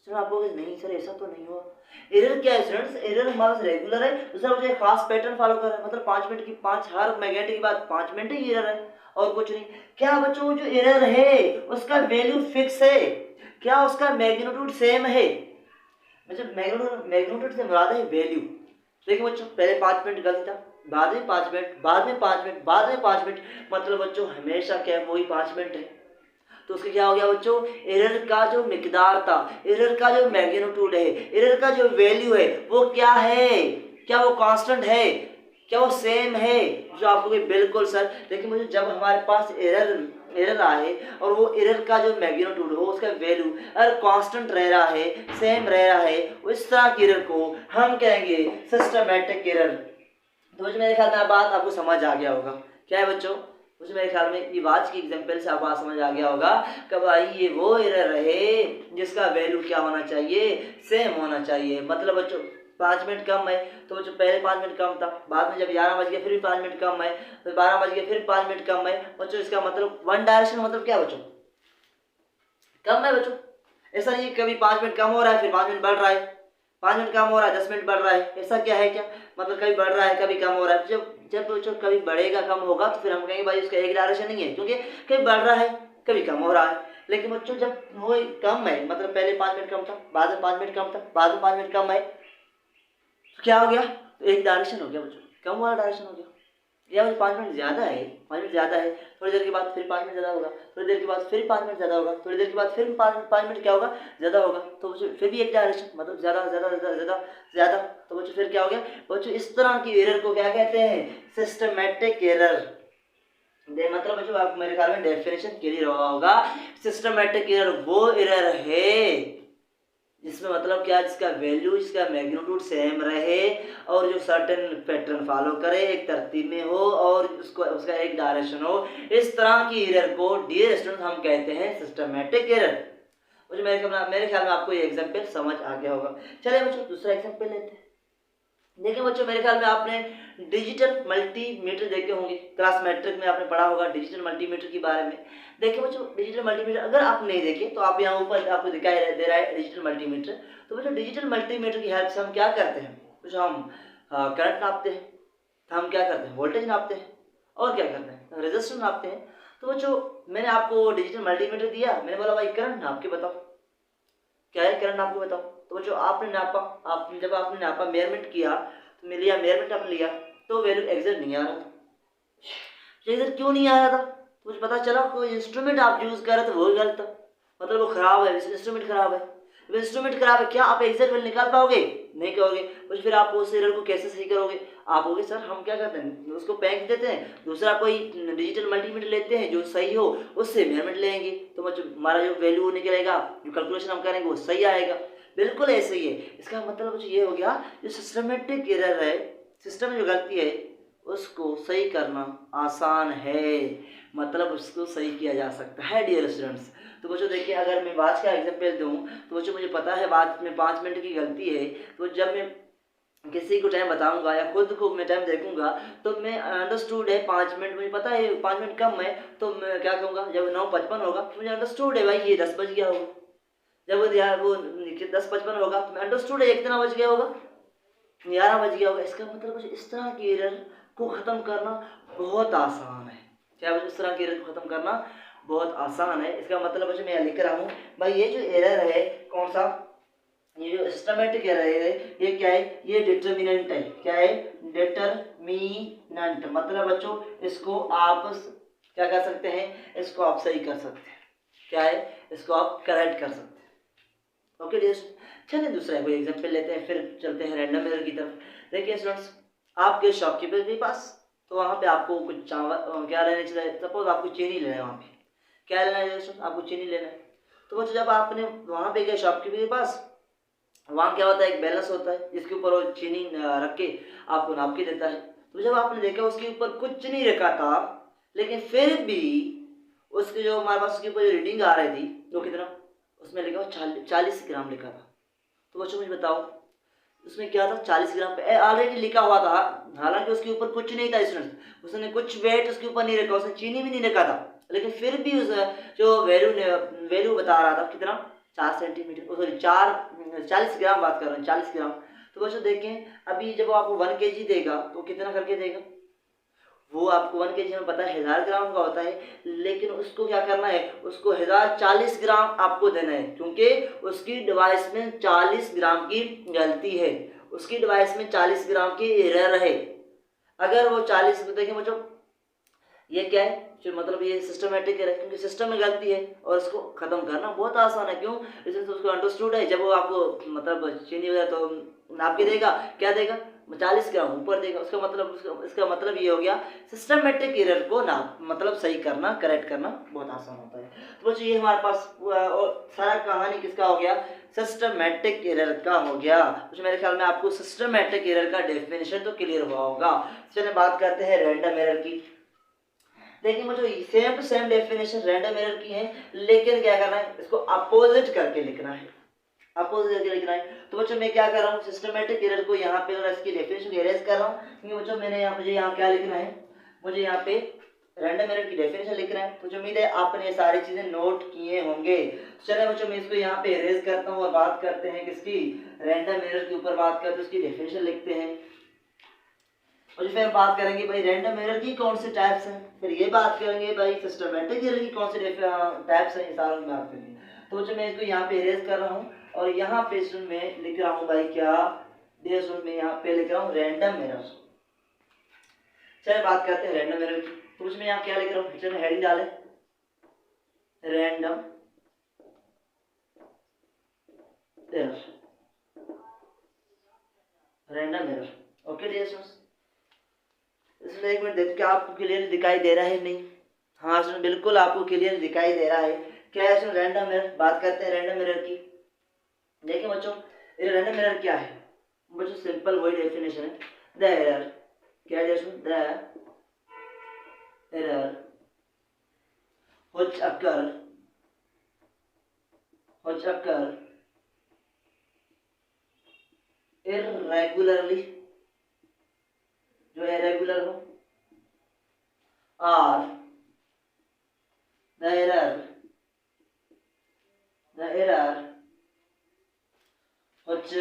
सर आप कहोगे नहीं सर ऐसा तो नहीं हुआ। एरर क्या है स्टूडेंट्स? एरर हमारा रेगुलर है, दूसरा मुझे खास पैटर्न फॉलो कर रहा है, मतलब 5 मिनट की 5 हर घंटे की बाद 5 मिनट ही एरर है और कुछ नहीं। क्या बच्चों जो एरर है उसका वैल्यू फिक्स है? क्या उसका मैग्नीट्यूड सेम है? मतलब मैग्नीट्यूड से मुराद है वैल्यू। देखिए बच्चों पहले 5 मिनट गलती था, बाद में 5 मिनट, बाद में 5 मिनट, बाद में 5 मिनट, मतलब बच्चों हमेशा क्या है वही 5 मिनट है। तो उसके क्या हो गया बच्चों, एरर का जो मिकदार था, एरर का जो मैग्नीट्यूड है, एरर का जो वैल्यू है वो क्या है? क्या वो कांस्टेंट है? क्या वो सेम है? जो आपको बिल्कुल सर देखिए मुझे, जब हमारे पास एरर आए और वो एरर का जो मैग्नीट्यूड हो उसका वैल्यू अगर कांस्टेंट रह रहा है, सेम रह रहा है, उस तरह के एरर को हम कहेंगे सिस्टमैटिक एरर। तो मुझे मेरे ख्याल में बात आपको समझ आ गया होगा। क्या है बच्चों? मुझे मेरे ख्याल में ये आज की एग्जांपल से आपको समझ आ गया होगा कि भाई ये वो एरर है जिसका वैल्यू क्या होना चाहिए, सेम होना चाहिए। मतलब बच्चों 5 मिनट कम है तो बच्चों पहले 5 मिनट कम था, बाद में जब 11 बज गया फिर भी 5 मिनट कम है, तो 12 बज गया फिर 5 मिनट कम है बच्चों। इसका मतलब वन डायरेक्शन मतलब क्या बच्चों? कम है बच्चों। ऐसा नहीं कभी 5 मिनट कम हो रहा है फिर 5 मिनट बढ़ रहा है, 5 मिनट कम हो रहा है 10 मिनट बढ़ रहा है, ऐसा क्या है क्या? मतलब कभी बढ़ रहा है कभी कम हो रहा है। जब जब बच्चों कभी बढ़ेगा कम होगा तो फिर हम कहेंगे भाई उसका एक डायरेक्शन नहीं है, क्योंकि कभी बढ़ रहा है कभी कम हो रहा है। लेकिन बच्चों जब वो कम है, मतलब पहले 5 मिनट कम था, बाद में 5 मिनट कम था, बाद में 5 मिनट कम है, तो क्या हो गया? तो एक डायरेक्शन हो गया बच्चों, कम वाला डायरेक्शन हो गया। या मुझे 5 मिनट ज़्यादा है, 5 मिनट ज़्यादा है, थोड़ी देर के बाद फिर 5 मिनट ज़्यादा होगा, थोड़ी देर के बाद फिर 5 मिनट ज़्यादा होगा, थोड़ी देर के बाद फिर 5 मिनट क्या होगा? ज़्यादा होगा। तो बच्चों फिर भी एक डायरेक्शन, मतलब ज़्यादा ज़्यादा ज़्यादा ज़्यादा ज़्यादा। तो बच्चों फिर क्या हो गया बच्चों? इस तरह की एरर को क्या कहते हैं? Systematic error. मतलब बच्चों आप मेरे ख्याल में डेफिनेशन क्लियर होगा। सिस्टमैटिक एरर वो एरर है जिसमें मतलब क्या, जिसका वैल्यू, जिसका मैग्नीट्यूड सेम रहे और जो सर्टेन पैटर्न फॉलो करे, एक तरतीब में हो और उसको उसका एक डायरेक्शन हो। इस तरह की एरर को डियर स्टूडेंट हम कहते हैं सिस्टमैटिक एरर। मुझे मेरे ख्याल में आपको ये एग्जांपल समझ आ गया होगा। चलिए बच्चों दूसरा एग्जांपल लेते हैं। देखिए बच्चों मेरे ख्याल में आपने डिजिटल मल्टीमीटर देखे होंगे, क्लास मैट्रिक में आपने पढ़ा होगा डिजिटल मल्टीमीटर के बारे में। देखिए बच्चों डिजिटल मल्टीमीटर अगर आप नहीं देखे तो आप यहाँ ऊपर आपको दिखाई दे रहा है डिजिटल मल्टीमीटर। तो बच्चों डिजिटल मल्टीमीटर की हेल्प से हम क्या करते हैं? कुछ हम करंट नापते हैं, तो हम क्या करते हैं? वोल्टेज नापते हैं, और क्या करते हैं? रेजिस्टेंस नापते हैं। तो बच्चों मैंने आपको डिजिटल मल्टीमीटर दिया, मैंने बोला भाई करंट नाप के बताओ, क्या है करंट नाप के बताओ। तो बच्चों आपने नापा, जब आपने नापा मेजरमेंट किया तो मेजरमेंट आपने लिया तो वैल्यू एग्जैक्ट नहीं आ रहा था। एग्जैक्ट क्यों नहीं आ रहा था? तो मुझे पता चला कोई इंस्ट्रूमेंट आप यूज़ कर रहे थे वो गलत था, मतलब वो ख़राब है, इंस्ट्रूमेंट ख़राब है। अब इंस्ट्रूमेंट ख़राब है, क्या आप एग्जैक्ट वैल्यू निकाल पाओगे? नहीं करोगे। तो फिर आप उस एरर को कैसे सही करोगे? आप कहोगे सर हम क्या करते हैं, उसको पैक देते हैं, दूसरा कोई डिजिटल मल्टीमीटर लेते हैं जो सही हो, उससे मेजरमेंट लेंगे, तो मतलब हमारा जो वैल्यू निकलेगा, जो कैलकुलेशन हम करेंगे वो सही आएगा। बिल्कुल ऐसे ही है। इसका मतलब कुछ ये हो गया, जो सिस्टमेटिक एरर है, सिस्टम में जो गलती है उसको सही करना आसान है, मतलब उसको सही किया जा सकता है डियर स्टूडेंट्स। तो बच्चों देखिए, अगर मैं वाच का एग्जाम्पल दूँ तो बच्चों मुझे पता है वाच में 5 मिनट की गलती है, तो जब मैं किसी को टाइम बताऊंगा या खुद को मैं टाइम देखूंगा तो मैं अंडरस्टूड है 5 मिनट, मुझे पता है 5 मिनट कम है, तो मैं क्या कहूँगा जब 9:55 होगा तो मुझे अंडरस्टूड है भाई ये 10 बज गया होगा। जब वो 10:55 होगा तो मैं अंडरस्टूड है कितना बज गया होगा, 11 बज गया होगा। इसका मतलब कुछ इस तरह की एरर को ख़त्म करना बहुत आसान है। क्या इस तरह की एरर को ख़त्म करना बहुत आसान है। इसका मतलब बच्चों मैं लिख रहा हूँ भाई, ये जो एरर है कौन सा, ये जो सिस्टमेटिक एरर है ये क्या है, ये डिटर्मिनेंट है। क्या है? डिटर्मिनेंट। मतलब बच्चों इसको आप क्या कर सकते हैं, इसको आप सही कर सकते हैं। क्या है? इसको आप करेक्ट कर सकते हैं। ओके डियर, चलिए दूसरा कोई एग्जांपल लेते हैं, फिर चलते हैं रैंडम एरर की तरफ। देखिए स्टूडेंट्स, आपके शॉपकीपर के पास, तो वहाँ पे आपको कुछ चावल क्या लेने चले, सपोज आपको चीनी लेना है, वहाँ पे क्या लेना है स्टूडेंट्स, आपको चीनी लेना है। तो बच्चों जब आपने वहाँ पे गए शॉपकीपर के पास, वहाँ क्या होता है, एक बैलेंस होता है जिसके ऊपर वो चीनी रख के आपको नाप के देता है। तो जब आपने देखा उसके ऊपर कुछ नहीं रखा था, लेकिन फिर भी उसके जो हमारे पास उसके ऊपर जो रीडिंग आ रही थी वो कितना, उसमें लिखा हुआ 40 ग्राम लिखा था। तो बच्चों मुझे बताओ उसमें क्या था, 40 ग्राम पे ऑलरेडी लिखा हुआ था, हालांकि उसके ऊपर कुछ नहीं था स्टूडेंट्स, उसने कुछ वेट उसके ऊपर नहीं रखा, उसने चीनी भी नहीं रखा था, लेकिन फिर भी उस जो वैल्यू बता रहा था कितना, 4 सेंटीमीटर, सॉरी 40 ग्राम बात कर रहे हैं, 40 ग्राम। तो बच्चों देखें अभी जब वो आपको 1 kg देगा तो कितना करके देगा, वो आपको 1 kg में पता है 1000 ग्राम का होता है, लेकिन उसको क्या करना है, उसको 1040 ग्राम आपको देना है, क्योंकि उसकी डिवाइस में 40 ग्राम की गलती है, उसकी डिवाइस में 40 ग्राम की एरर है। अगर वो 40, देखिए बच्चों ये क्या है, जो मतलब ये सिस्टमेटिक है, क्योंकि सिस्टम में गलती है और इसको खत्म करना बहुत आसान है। क्यों? इसलिए तो उसको अंडरस्टूड है, जब वो आपको मतलब चीनी वगैरह तो नाप के देगा, क्या देगा, 40 ग्राम ऊपर देगा, उसका मतलब इसका मतलब ये हो गया सिस्टमेटिक एरर को नाप मतलब सही करना, करेक्ट करना बहुत आसान होता है। तो बच्चों ये हमारे पास और सारा कहानी किसका हो गया, सिस्टमेटिक एरर का हो गया। तो मेरे ख्याल में आपको सिस्टमेटिक एरर का डेफिनेशन तो क्लियर हुआ होगा। चलिए बात करते हैं रैंडम एरर की। देखिए मुझे same to same definition random error की है, लेकिन क्या करना है, इसको अपोजिट करके लिखना है, अपोजिट करके लिखना है। तो बच्चों मैं क्या कर रहा हूँ, सिस्टमेटिक एरर को यहाँ पे और इसकी डेफिनेशन इरेज कर रहा हूँ, क्योंकि बच्चों मुझे यहाँ क्या लिखना है, मुझे यहाँ पे रैंडम एरर की डेफिनेशन लिखना है। तो जो उम्मीद है आपने ये सारी चीजें नोट किए होंगे। चलिए बच्चों मैं इसको यहाँ पे इरेज करता हूँ और बात करते हैं किसकी, रैंडम एरर के ऊपर बात करते हैं, उसकी डेफिनेशन लिखते हैं और फिर बात करेंगे भाई रैंडम एरर की कौन से टाइप्स हैं, फिर ये बात करेंगे भाई सिस्टमेटिक एरर की कौन से टाइप्स हैं, ये सारा की बात करेंगे। तो बच्चों मैं इसको यहाँ पे इरेज कर रहा हूँ और यहाँ पे मैं लिख रहा हूँ भाई क्या, मैं यहाँ पे लिख रहा हूँ रैंडम एरर। चलिए बात करते हैं रैंडम एरर की। तो उसमें यहाँ क्या लिख रहा हूँ, चलिए हेडिंग डालें random error, random error. Okay dear students, इसमें एक मिनट देखो क्या आपको क्लियर दिखाई दे रहा है, नहीं, हाँ सुन बिल्कुल आपको क्लियर दिखाई दे रहा है। क्या है सुन रैंडम एरर, बात करते हैं रैंडम एरर की। देखिए बच्चों ये रैंडम एरर क्या है, बच्चों सिंपल वही डेफिनेशन है, द एरर, क्या है सुन, the error which occur irregularly, जो irregular हो, or the error which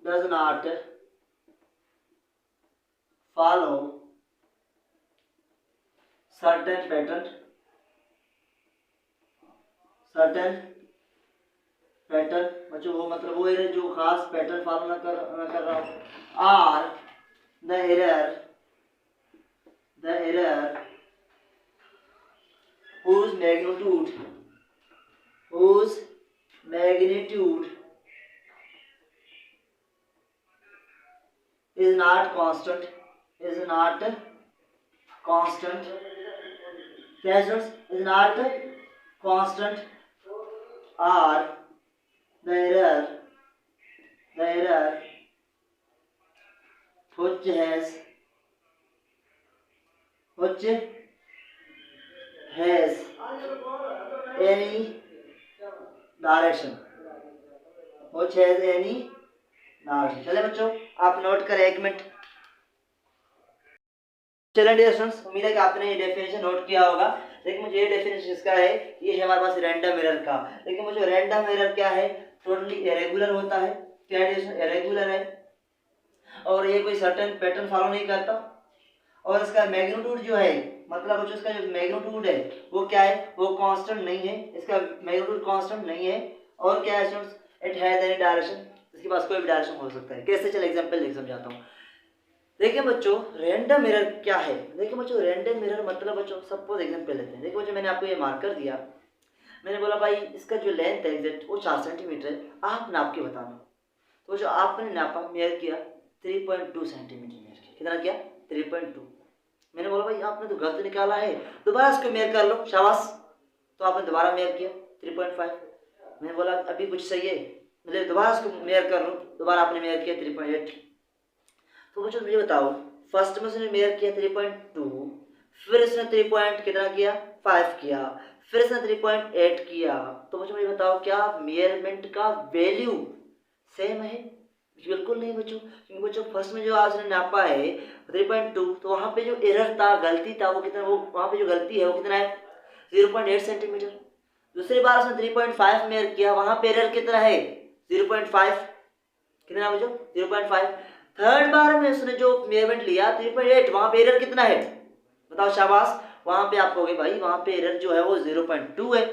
does not follow certain pattern बच्चों, वो मतलब वो एरर जो खास पैटर्न फॉलो न कर रहा हो, और the error the error whose magnitude is not constant is not constant or the error which has any direction चले बच्चों, आप नोट करें 1 मिनट। चलिए डियर स्टूडेंट्स, उम्मीद है कि आपने ये डेफिनेशन नोट किया होगा। देखिए मुझे ये डेफिनेशन इसका है, ये है हमारे पास रैंडम एरर का। देखिए मुझे रैंडम एरर क्या है, टोटली इरेगुलर होता है। क्या इरेगुलर है और ये कोई सर्टेन पैटर्न फॉलो नहीं करता, और इसका मैग्नीट्यूड जो है, मतलब जो इसका जो मैग्नीट्यूड है वो क्या है, वो कांस्टेंट नहीं है। इसका मैग्नीट्यूड कांस्टेंट नहीं है। और क्या है students, it has any direction, इसके पास कोई भी डायरेक्शन हो सकता है। कैसे, चल एग्जांपल देख समझाता हूँ। देखिए बच्चों, रैंडम एरर क्या है। देखिए बच्चों, रैंडम एरर मतलब बच्चों, सपोज एग्जांपल लेते हैं। देखिए बच्चों, मैंने आपको ये मार्कर दिया, मैंने बोला भाई इसका जो लेंथ है एग्जैक्ट वो 4 सेंटीमीटर है, आप नाप के बताना। तो जो आपने नापा, मेयर किया 3.2 सेंटीमीटर मेयर किया। कितना किया, 3.2। मैंने बोला भाई आपने तो गलत निकाला है, दोबारा इसको मेयर कर लो, शाबाश। तो आपने दोबारा मेयर किया 3.5। मैंने बोला अभी कुछ सही है, मतलब दोबारा इसको मेयर कर लो, दोबारा आपने मेयर किया 3.8। तो बच्चों मुझे बताओ, फर्स्ट में उसने मेयर किया 3.2, फिर इसने 3 कितना किया, 5 किया, फिर इसने 3.8 किया। तो बच्चों मुझे बताओ, क्या मेयरमेंट का वैल्यू सेम है? बिल्कुल नहीं बच्चों, क्योंकि बच्चों फर्स्ट में जो आज ने नापा है 3.2, तो वहाँ पे जो एरर था, गलती था, वो कितना, वो वहाँ पे जो गलती है वो कितना है, 0.8 सेंटीमीटर। दूसरी बार उसने 3.5 मेयर किया, वहाँ पे एरर कितना है, 0.5। कितना बच्चों, 0.5। थर्ड बार में उसने जो मेजरमेंट लिया 3.8, वहाँ पे एरर कितना है, बताओ, शाबाश। वहाँ पे आप कहोगे भाई वहाँ पे एरर जो है वो 0.2 है।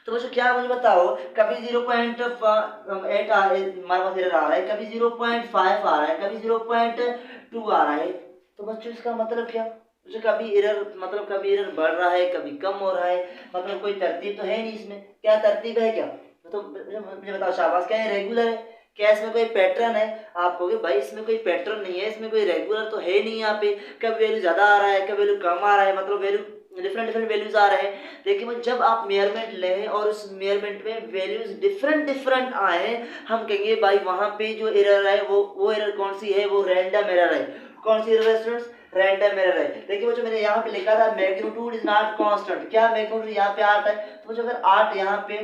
तो बच्चों क्या, मुझे बताओ, कभी 0.8 हमारे पास एरर आ रहा है, कभी 0.5 आ रहा है, कभी 0.2 आ रहा है। तो बच्चों इसका मतलब क्या, मुझे कभी एरर, मतलब कभी एरर बढ़ रहा है, कभी कम हो रहा है, मतलब कोई तरतीब तो है नहीं इसमें। क्या तरतीब है क्या, तो मुझे बताओ, शाबाश। क्या है, रेगुलर है? क्या इसमें कोई पैटर्न है? आप कहोगे भाई इसमें कोई पैटर्न नहीं है, इसमें कोई रेगुलर तो है नहीं। यहाँ पे कभी वैल्यू ज्यादा आ रहा है, कभी वैल्यू कम आ रहा है, मतलब वैल्यू डिफरेंट वैल्यूज आ रहे हैं। लेकिन जब आप मेयरमेंट लें और उस मेयरमेंट में वैल्यूज डिफरेंट आए, हम कहेंगे भाई वहां पे जो एरर है वो एरर कौन सी है, वो रैंडम एरर है। कौन सी एरर है स्टूडेंट्स, रैंडम एरर है। देखिए बच्चों, मैंने यहाँ पे लिखा था मैग्नीट्यूड इज नॉट कांस्टेंट। क्या मैग्नीट्यूड यहाँ पे 8 है, तो बच्चों अगर 8 यहाँ पे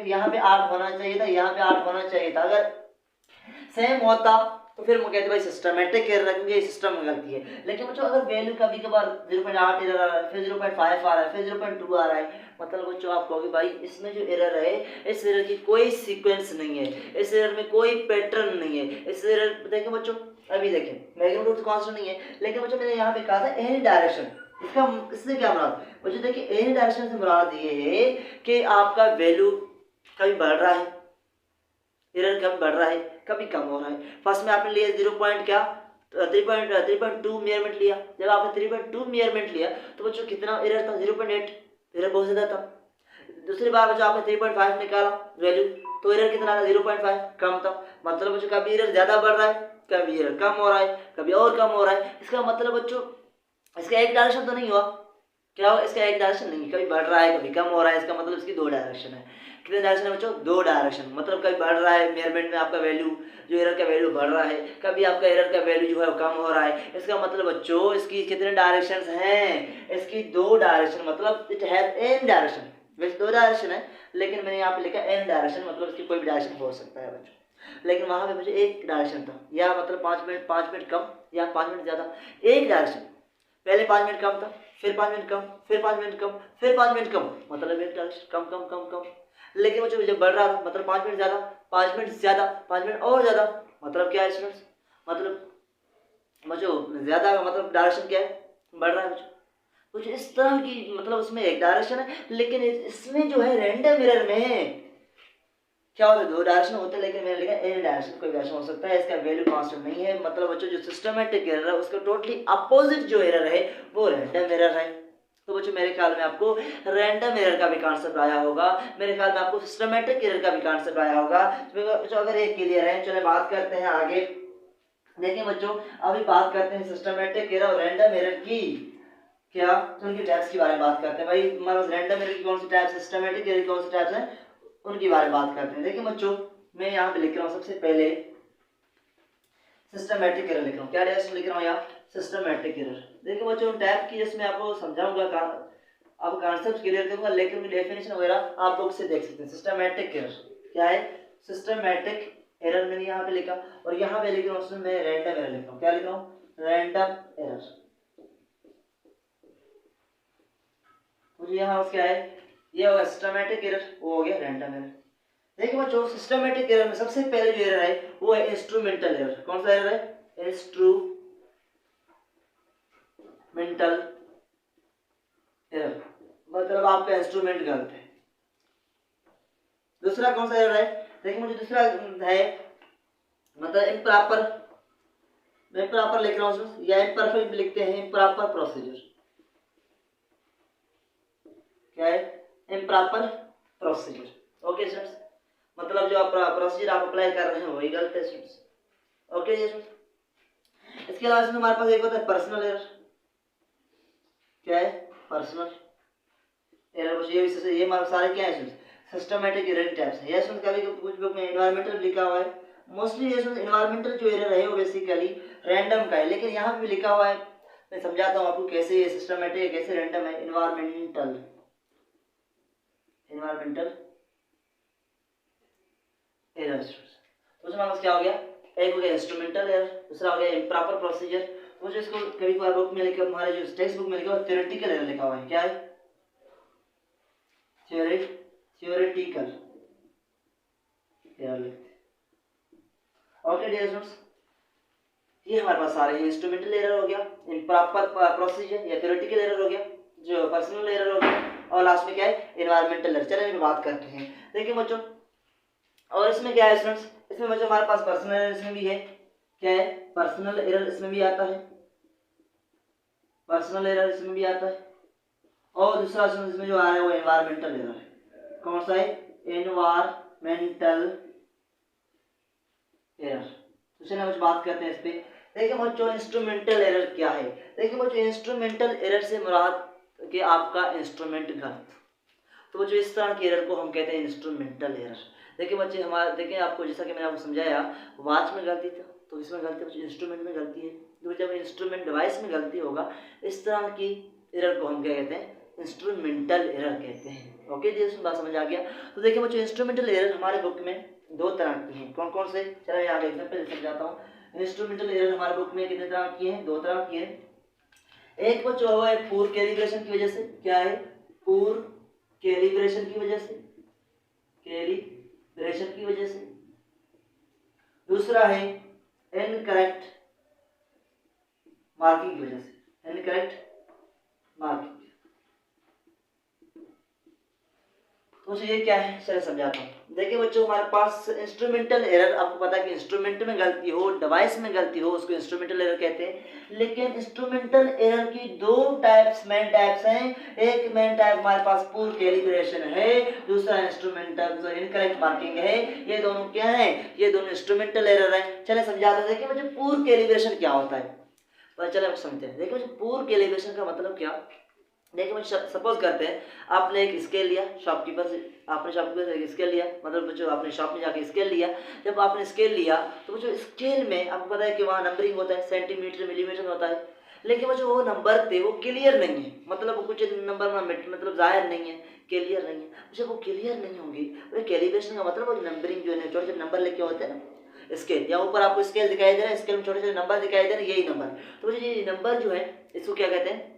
8 होना चाहिए था, यहाँ पे 8 होना चाहिए था। अगर सेम होता तो फिर वो कहते भाई सिस्टमेटिक एरर है, क्योंकि ये सिस्टम में गलती है। लेकिन बच्चों अगर वैल्यू कभी कभार 0.8 एरर आ रहा है, फिर 0.5 आ रहा है, फिर 0.2 आ रहा है, मतलब बच्चों आप कहोगे भाई इसमें जो एरर है, इस एरर की कोई सीक्वेंस नहीं है, इस एरर में कोई पैटर्न नहीं है। इस एरर देखें बच्चों, अभी देखें मैग्नीट्यूड तो कांस्टेंट नहीं है, लेकिन बच्चों मैंने यहाँ पे कहा था एनी डायरेक्शन। इससे क्या मुराद बच्चों, देखिए एनी डायरेक्शन से मुराद ये है कि आपका वैल्यू कभी बढ़ रहा है, एरर कभी बढ़ रहा है, कभी कम हो रहा है। फर्स्ट में आपने लिया 3.2 मेजरमेंट लिया। जब आपने 3.2 मेजरमेंट लिया तो बच्चों कितना एरर था, 0.8, एरर बहुत ज्यादा था। दूसरी बार बच्चों आपने 3.5 निकाला वैल्यू, तो एरर कितना था, 0.5, कम था। मतलब बच्चों कभी एरर ज्यादा बढ़ रहा है, कभी एरर कम हो रहा है, कभी और कम हो रहा है। इसका मतलब बच्चों इसका एक डायरेक्शन तो नहीं हुआ। क्या होगा, इसका एक डायरेक्शन नहीं, कभी बढ़ रहा है कभी कम हो रहा है। इसका मतलब इसकी 2 डायरेक्शन है। कितने डायरेक्शन है बच्चों, 2 डायरेक्शन। मतलब कभी बढ़ रहा है मेजरमेंट में आपका वैल्यू, जो एरर का वैल्यू बढ़ रहा है, कभी आपका एरर का वैल्यू जो है कम हो रहा है। इसका मतलब बच्चों इसकी कितने डायरेक्शंस हैं, इसकी 2 डायरेक्शन, मतलब इट हैज एन डायरेक्शन। वैसे 2 डायरेक्शन है, लेकिन मैंने यहाँ पे लिखा एन डायरेक्शन, मतलब इसकी कोई भी डायरेक्शन हो सकता है बच्चों। लेकिन वहां पे मुझे एक डायरेक्शन था, या मतलब 5 मिनट कम या 5 मिनट ज्यादा, एक डायरेक्शन। पहले 5 मिनट कम था, फिर 5 मिनट कम, फिर 5 मिनट कम, फिर 5 मिनट कम, मतलब एक डायरेक्शन कम कम कम कम। लेकिन बच्चों जब बढ़ रहा था, मतलब 5 मिनट ज्यादा, 5 मिनट ज्यादा, 5 मिनट और ज्यादा, मतलब क्या है स्टूडेंट्स, मतलब बच्चों ज्यादा मतलब डायरेक्शन क्या है, बढ़ रहा है बच्चों। कुछ इस तरह की, मतलब उसमें एक डायरेक्शन है, लेकिन इसमें जो है रैंडम एरर में क्या होता है, दो डायरेक्शन होते हैं, लेकिन मैंने लिखा एनी डायरेक्शन, कोई डायरेक्शन हो सकता है, इसका वैल्यू कांस्टेंट नहीं है। मतलब बच्चों जो सिस्टमैटिक एरर है उसका टोटली अपोजिट जो एरर है वो रैंडम एरर है। तो बच्चों मेरे ख्याल में आपको रैंडम एरर का भी कॉन्सेप्ट आया होगा, मेरे ख्याल में आपको सिस्टमैटिक एरर का भी कॉन्सेप्ट आया होगा। तो बच्चों अगर ये क्लियर है, चलिए बात करते हैं आगे। देखिए बच्चों अभी बात करते हैं सिस्टमैटिक एरर और रैंडम एरर की क्या, तो उनकी टाइप्स के बारे में बात करते हैं। भाई मतलब रैंडम एरर की कौन सी टाइप, सिस्टमैटिक एरर की कौन सी टाइप्स है, उनके बारे में बात करते हैं। देखिए बच्चों मैं यहाँ पे लिख रहा हूँ सबसे पहले सिस्टमैटिक एरर लिख रहा हूँ। क्या डायरेक्शन लिख रहा हूँ यहाँ, सिस्टमैटिक एरर। देखिए बच्चों टाइप की जिसमें आपको समझाऊंगा का, अब कॉन्सेप्ट क्लियर करूंगा, लेकिन उनकी डेफिनेशन वगैरह आप लोग से देख सकते हैं। सिस्टमैटिक एरर क्या है, सिस्टमैटिक एरर मैंने यहाँ पे लिखा, और यहाँ पे लिख रहा हूँ मैं रैंडम एरर लिख रहा हूँ। क्या लिख रहा हूँ, रैंडम एरर। मुझे यहाँ क्या है, ये होगा सिस्टमैटिक एरर, वो हो गया रैंडम एरर। देखिए बच्चों सिस्टमैटिक एरर में सबसे पहले जो एरर है वो है इंस्ट्रूमेंटल एरर। कौन सा एरर है, इंस्ट्रूमेंटल एरर, मतलब आपका इंस्ट्रूमेंट गलत है। दूसरा कौन सा एरर है, देखिए मुझे दूसरा है मतलब इम्प्रॉपर, मैं इम्प्रॉपर लिख रहा हूँ या इम्परफेक्ट लिखते हैं, इम्प्रॉपर प्रोसीजर। क्या है, इम्प्रॉपर प्रोसीजर। ओके स्टूडेंट्स, मतलब जो आप प्रोसीजर आप अप्लाई कर रहे हैं वही गलत है स्टूडेंट्स। ओके स्टूडेंट्स, इसके अलावा हमारे पास एक होता है पर्सनल एरर। क्या है, पर्सनल एरर। ये हमारे सारे क्या है, सिस्टमैटिक एरर टाइप्स है। यस कभी कुछ बुक में एनवायरमेंटल लिखा हुआ है, मोस्टली ये एनवायरमेंटल जो एरर है वो बेसिकली रैंडम का है, लेकिन यहाँ पे भी लिखा हुआ है, मैं समझाता हूँ आपको कैसे ये सिस्टमैटिक है कैसे रैंडम है। एनवायरमेंटल एरर्स, तो उसमें क्या हो गया, एक हो गया इंस्ट्रूमेंटल एरर, दूसरा हो गया इम्प्रॉपर प्रोसीजर। तो जो इसको कभी कभार बुक में लिखा, हमारे जो टेक्स्ट बुक में लिखा हुआ थ्योरेटिकल एरर लिखा हुआ है। क्या है, थ्योरेटिकल एरर लिखते हैं। ओके डियर स्टूडेंट्स, ये हमारे पास सारे इंस्ट्रूमेंटल एरर हो गया, इम्प्रॉपर प्रोसीजर या थ्योरेटिकल एरर हो गया, जो पर्सनल एरर हो गया, और लास्ट में क्या है, एनवायरमेंटल एरर। चलिए बात करते हैं। देखिए बच्चों, और इसमें क्या है स्टूडेंट्स, इसमें बच्चों हमारे पास पर्सनल एरर इसमें भी है। क्या है, पर्सनल एरर इसमें भी आता है, पर्सनल एरर इसमें भी आता है, और दूसरा इसमें जो आ रहा है वो एनवायरमेंटल एरर है। कौन सा है, एनवायरमेंटल एरर। तो चलिए कुछ बात करते हैं इस पे। देखिए बच्चों इंस्ट्रूमेंटल एरर क्या है, देखिए बच्चों इंस्ट्रूमेंटल एरर से मुराद कि आपका इंस्ट्रूमेंट गलत, तो बच्चों इस तरह के एरर को हम कहते हैं इंस्ट्रूमेंटल एरर। देखिए बच्चे हमारे, देखिए आपको जैसा कि मैंने आपको समझाया, वॉच में गलती था तो इसमें गलती बच्चे इंस्ट्रूमेंट में गलती है, तो जब इंस्ट्रूमेंट डिवाइस में गलती होगा, इस तरह की एरर को हम क्या कहते हैं, इंस्ट्रूमेंटल एरर कहते हैं। ओके जी, बात समझ आ गया। तो देखिए बच्चों इंस्ट्रूमेंटल एरर हमारे बुक में दो तरह की हैं। कौन कौन से, चलो यहाँ पे एग्जांपल समझाता हूँ। इंस्ट्रूमेंटल एरर हमारे बुक में कितने तरह की हैं, दो तरह की हैं। एक बच्चों हुआ है पूर कैलिब्रेशन की वजह से। क्या है, पूर कैलिब्रेशन की वजह से, कैलिब्रेशन की वजह से। दूसरा है इनकरेक्ट मार्किंग की वजह से, इनकरेक्ट मार्किंग। तो ये क्या है, चलिए समझाता हूँ। देखिए बच्चों हमारे पास इंस्ट्रूमेंटल एरर, आपको पता है कि इंस्ट्रूमेंट में गलती हो, डिवाइस में गलती हो, उसको इंस्ट्रूमेंटल एरर कहते हैं। लेकिन इंस्ट्रूमेंटल एरर की दो टाइप्स, मेन टाइप्स हैं। एक मेन टाइप हमारे पास पूर कैलिब्रेशन है, दूसरा इंस्ट्रूमेंटल जो इनकरेक्ट मार्किंग है। ये दोनों क्या है, ये दोनों इंस्ट्रूमेंटल एरर है। चलिए समझाते हैं। देखिए बच्चों पूर कैलिब्रेशन क्या होता है, तो चलिए आप समझते हैं। देखिए बच्चों पूर कैलिब्रेशन का मतलब क्या, देखिए मुझे सपोज करते हैं आपने एक स्केल लिया शॉपकीपर से, आपने शॉपकीपर से एक स्केल लिया, मतलब जो आपने शॉप में जाके स्केल लिया। जब आपने स्केल लिया तो जो स्केल में आपको पता है कि वहाँ नंबरिंग होता है, सेंटीमीटर मिलीमीटर होता है, लेकिन वो जो वो नंबर थे वो क्लियर नहीं है, मतलब कुछ नंबर मतलब जाहिर नहीं है, क्लियर नहीं है। जब वो क्लियर नहीं होंगे तो कैलिब्रेशन का मतलब वो नंबरिंग जो है छोटे छोटे नंबर लेके होते हैं ना, स्केल या ऊपर आपको स्केल दिखाई दे रहा है, स्केल में छोटे छोटे नंबर दिखाई दे रहे हैं, यही नंबर, तो ये नंबर जो है इसको क्या कहते हैं,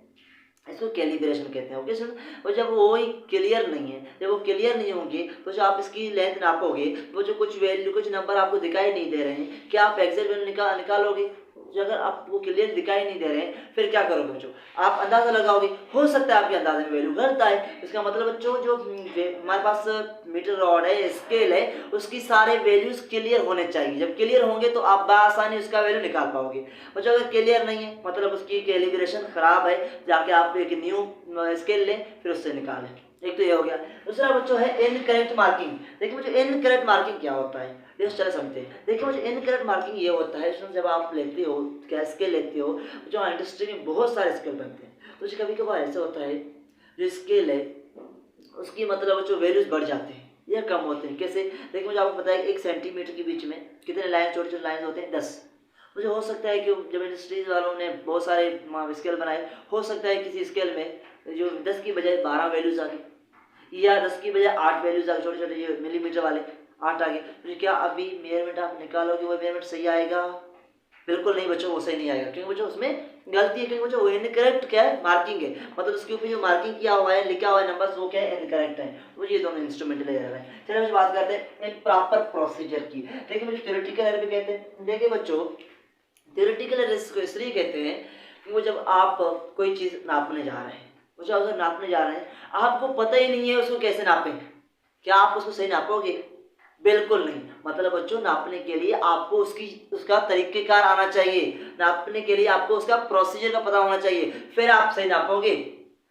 इसको कैलिब्रेशन कहते हैं। ओके सर, और जब वो ही क्लियर नहीं है, जब वो क्लियर नहीं होंगे तो जो आप इसकी लेंथ नापोगे वो जो कुछ वैल्यू कुछ नंबर आपको दिखाई नहीं दे रहे हैं, क्या आप एग्जैक्ट वैल्यू निकालोगे, जो अगर आपको क्लियर दिखाई नहीं दे रहे हैं फिर क्या करोगे बच्चों, आप अंदाजा लगाओगे, हो सकता है आपके अंदाजे में वैल्यू गलत आए। इसका मतलब बच्चों जो हमारे पास मीटर रॉड है, स्केल है, उसकी सारे वैल्यूज क्लियर होने चाहिए। जब क्लियर होंगे तो आप बआसानी उसका वैल्यू निकाल पाओगे। बच्चों अगर क्लियर नहीं है मतलब उसकी कैलिब्रेशन खराब है, जाके आप एक न्यू स्केल लें फिर उससे निकालें। एक तो ये हो गया। दूसरा बच्चों है इनकरेक्ट मार्किंग। देखिए मुझे इनकरेक्ट मार्किंग क्या होता है, ये चलो समझते हैं। देखिए मुझे इनकरेक्ट मार्किंग ये होता है जब आप लेते हो क्या स्केल लेते हो, जो इंडस्ट्री में बहुत सारे स्केल बनते हैं, तो कभी कभार ऐसा होता है जो स्केल है उसकी मतलब जो वैल्यूज बढ़ जाते हैं या कम होते हैं। कैसे, देखिए मुझे आपको पता है 1 सेंटीमीटर के बीच में कितने लाइन, छोटे छोटे लाइन होते हैं 10। मुझे हो सकता है कि जब इंडस्ट्रीज वालों ने बहुत सारे स्केल बनाए, हो सकता है किसी स्केल में जो 10 की बजाय 12 वैल्यूज आ गई या 10 की बजाय 8 वैल्यूज आ गए, छोटे छोटे ये मिलीमीटर वाले 8 आ गए। तो क्या अभी मेजरमेंट आप निकालोगे वो मेजरमेंट सही आएगा? बिल्कुल नहीं बच्चों, वो सही नहीं आएगा, क्योंकि बच्चों उसमें गलती है, क्योंकि बच्चों वो इनकरेक्ट क्या है, मार्किंग है, मतलब उसके ऊपर जो मार्किंग किया हुआ है, लिखा हुआ है नंबर्स, वो क्या है, इनकरेक्ट है। तो ये दोनों इंस्ट्रूमेंटल एरर है। चलिए हम बात करते हैं प्रॉपर प्रोसीजर की। देखिए मुझे थ्योरेटिकल एरर भी कहते हैं। देखिए बच्चों थ्योरेटिकल एरर को इसलिए कहते हैं कि वो जब आप कोई चीज़ नापने जा रहे हैं, मुझे अगर नापने जा रहे हैं आपको पता ही नहीं है उसको कैसे नापें, क्या आप उसको सही नापोगे? बिल्कुल नहीं। मतलब बच्चों नापने के लिए आपको उसका तरीकेकार आना चाहिए, नापने के लिए आपको उसका प्रोसीजर का पता होना चाहिए, फिर आप सही नापोगे,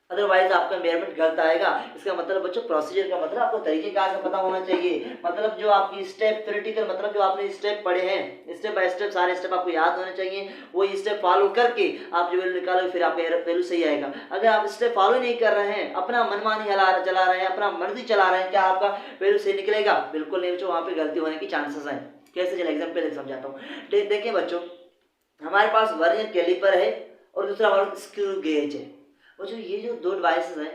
अदरवाइज आपका मेजरमेंट गलत आएगा। इसका मतलब बच्चों प्रोसीजर का मतलब आपको तरीकेकार का पता होना चाहिए, मतलब जो आपकी स्टेप थ्योरेटिकल मतलब जो आपने स्टेप पढ़े हैं, स्टेप बाय स्टेप सारे स्टेप आपको याद होने चाहिए, वो स्टेप फॉलो करके आप जो वैल्यू निकालोगे फिर आपका वैल्यू सही आएगा। अगर आप स्टेप फॉलो नहीं कर रहे हैं, अपना मनमानी चला रहे हैं, अपना मर्जी चला रहे हैं, क्या आपका वैल्यू सही निकलेगा? बिल्कुल नहीं बच्चों, वहाँ पे गलती होने की चांसेस हैं। कैसे, चलिए एग्जाम्पल समझाता हूँ। देखिए बच्चों हमारे पास वर्नियर कैलिपर है और दूसरा हमारा स्क्रू गेज है। बच्चों ये जो दो डिवाइसेस हैं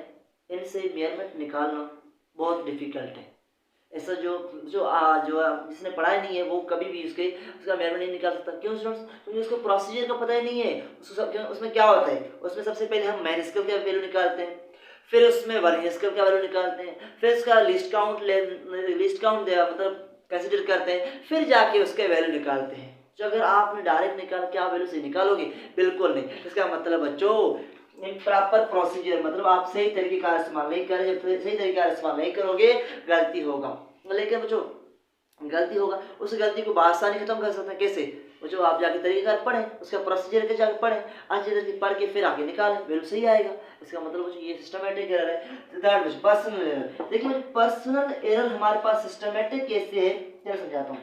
इनसे मेजरमेंट निकालना बहुत डिफिकल्ट है। ऐसा जो जो जिसने पढ़ा नहीं है वो कभी भी उसका मेजरमेंट नहीं निकाल सकता। क्यों स्टूडेंट्स? क्योंकि उसको प्रोसीजर का पता ही नहीं है। उसमें क्या होता है, उसमें सबसे पहले हम मेन स्केल का वैल्यू निकालते हैं, फिर उसमें वर्नियर स्केल का वैल्यू निकालते हैं, फिर उसका लिस्ट काउंट मतलब कंसिडर करते हैं, फिर जाके उसके वैल्यू निकालते हैं। जो अगर आपने डायरेक्ट निकाल के आप वैल्यू से निकालोगे? बिल्कुल नहीं। इसका मतलब बच्चों प्रॉपर प्रोसीजर मतलब आप सही तरीके का इस्तेमाल नहीं करें, जब सही तरीके का इस्तेमाल नहीं करोगे गलती होगा। लेकिन बच्चों गलती होगा, उस गलती को आसानी खत्म कर सकते हैं। कैसे बच्चों? आप जाके तरीका पढ़ें, उसका प्रोसीजर के जाके पढ़ें, अच्छी तरह से पढ़ के फिर आगे निकालें, वैल्यू सही आएगा। इसका मतलब बच्चों ये सिस्टमेटिक एरर है। थर्ड बच्चों पर्सनल एरर। देखिए पर्सनल एरर हमारे पास सिस्टमेटिक कैसे है, चलो समझाता हूँ।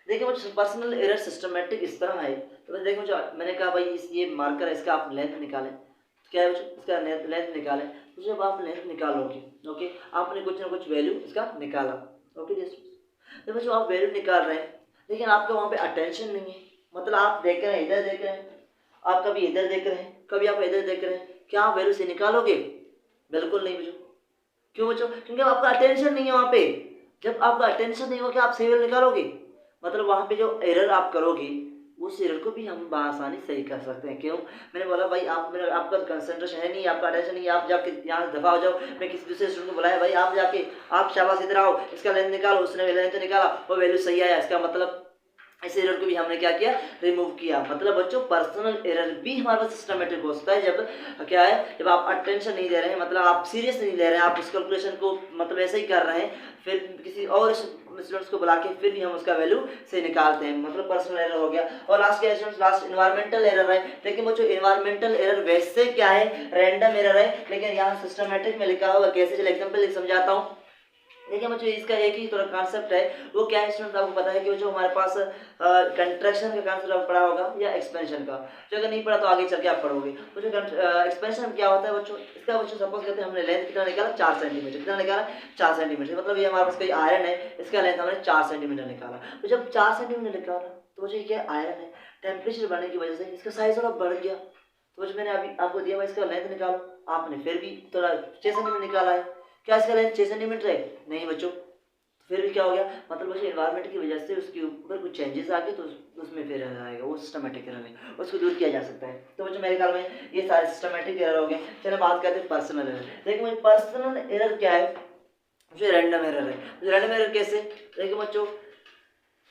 देखिए मुझे पर्सनल एरर सिस्टमेटिक इस तरह है। तो देखो जो मैंने कहा भाई ये मार्कर है, इसका आप लेंथ निकालें, तो क्या है इसका लेंथ निकालें। तो जब आप लेंथ निकालोगे, ओके, आपने कुछ ना कुछ वैल्यू इसका निकाला, ओके। जब बच्चों आप वैल्यू निकाल रहे हैं लेकिन आपका वहाँ पे अटेंशन नहीं है, मतलब आप देख रहे हैं, इधर देख रहे हैं, आप कभी इधर देख रहे हैं, कभी आप इधर देख रहे हैं, क्या आप वैल्यू से निकालोगे? बिल्कुल नहीं बच्चों। क्यों बच्चों? क्योंकि आपका अटेंशन नहीं है वहाँ पे। जब आपका अटेंशन नहीं होगा आप सही वैल्यू निकालोगे? मतलब वहाँ पे जो एरर आप करोगे उस एरर को भी हम आसानी सही कर सकते हैं। क्यों? मैंने बोला भाई आपका कंसंट्रेशन है नहीं, आपका अटेंशन नहीं, आप जाके यहाँ दफा हो जाओ। मैं किसी दूसरे स्टूडेंट को बुलाया, भाई आप जाके आप शाबाश इधर आओ, इसका लेंथ निकालो, उसने लेंथ निकाला, वो वैल्यू सही आया। इसका मतलब इस एरर को भी हमने क्या किया, रिमूव किया। मतलब बच्चों पर्सनल एरर भी हमारे पास सिस्टमेटिक हो सकता है जब क्या है, जब आप अटेंशन नहीं दे रहे हैं, मतलब आप सीरियस नहीं ले रहे हैं, आप उस कैलकुलेशन को मतलब ऐसे ही कर रहे हैं, फिर किसी और स्टूडेंट्स को बुला के फिर भी हम उसका वैल्यू से निकालते हैं, मतलब पर्सनल एरर हो गया। और लास्ट क्या स्टूडेंट्स, लास्ट एनवायरमेंटल एरर है। लेकिन बच्चों एनवायरमेंटल एरर वैसे क्या है, रैंडम एरर है, लेकिन यहाँ सिस्टमेटिक में लिखा हुआ कैसे, चलो एग्जाम्पल समझाता हूँ। देखिए मुझे इसका एक ही थोड़ा कॉन्सेप्ट है, वो क्या है स्टूडेंट आपको पता है कि जो हमारे पास कंट्रैक्शन का कॉन्सेप्ट आप पढ़ा होगा या एक्सपेंशन का, जो अगर नहीं पढ़ा तो आगे चल के आप पढ़ोगे। तो जो एक्सपेंशन क्या होता है बच्चों, इसका बच्चों सपोज करते हैं हमने लेंथ कितना निकाला, 4 सेंटीमीटर, कितना निकाला 4 सेंटीमीटर, मतलब ये हमारे पास कोई आयरन है, इसका लेंथ हमने 4 सेंटीमीटर निकाला। तो जब 4 सेंटीमीटर निकाला तो बच्चों क्या आयरन है, टेम्परेचर बढ़ने की वजह से इसका साइज थोड़ा बढ़ गया। तो बच्चों मैंने अभी आपको दिया भाई इसका लेंथ निकालो, आपने फिर भी थोड़ा 6 सेंटीमीटर निकाला है, क्या इसका लेंथ 6 सेंटीमीटर है? नहीं बच्चों। फिर भी क्या हो गया, मतलब बच्चों एनवायरनमेंट की वजह से उसके ऊपर कुछ चेंजेस आ गए तो उसमें फिर एरर आएगा, वो सिस्टमेटिक एरर है, उसको दूर किया जा सकता है। तो बच्चों मेरे ख्याल में ये सारे सिस्टमेटिक एरर हो गए। चलो बात करते हैं पर्सनल एरर। देखिए मुझे पर्सनल एरर क्या है, मुझे रैंडम एरर है। रैंडम एरर कैसे, देखिए बच्चों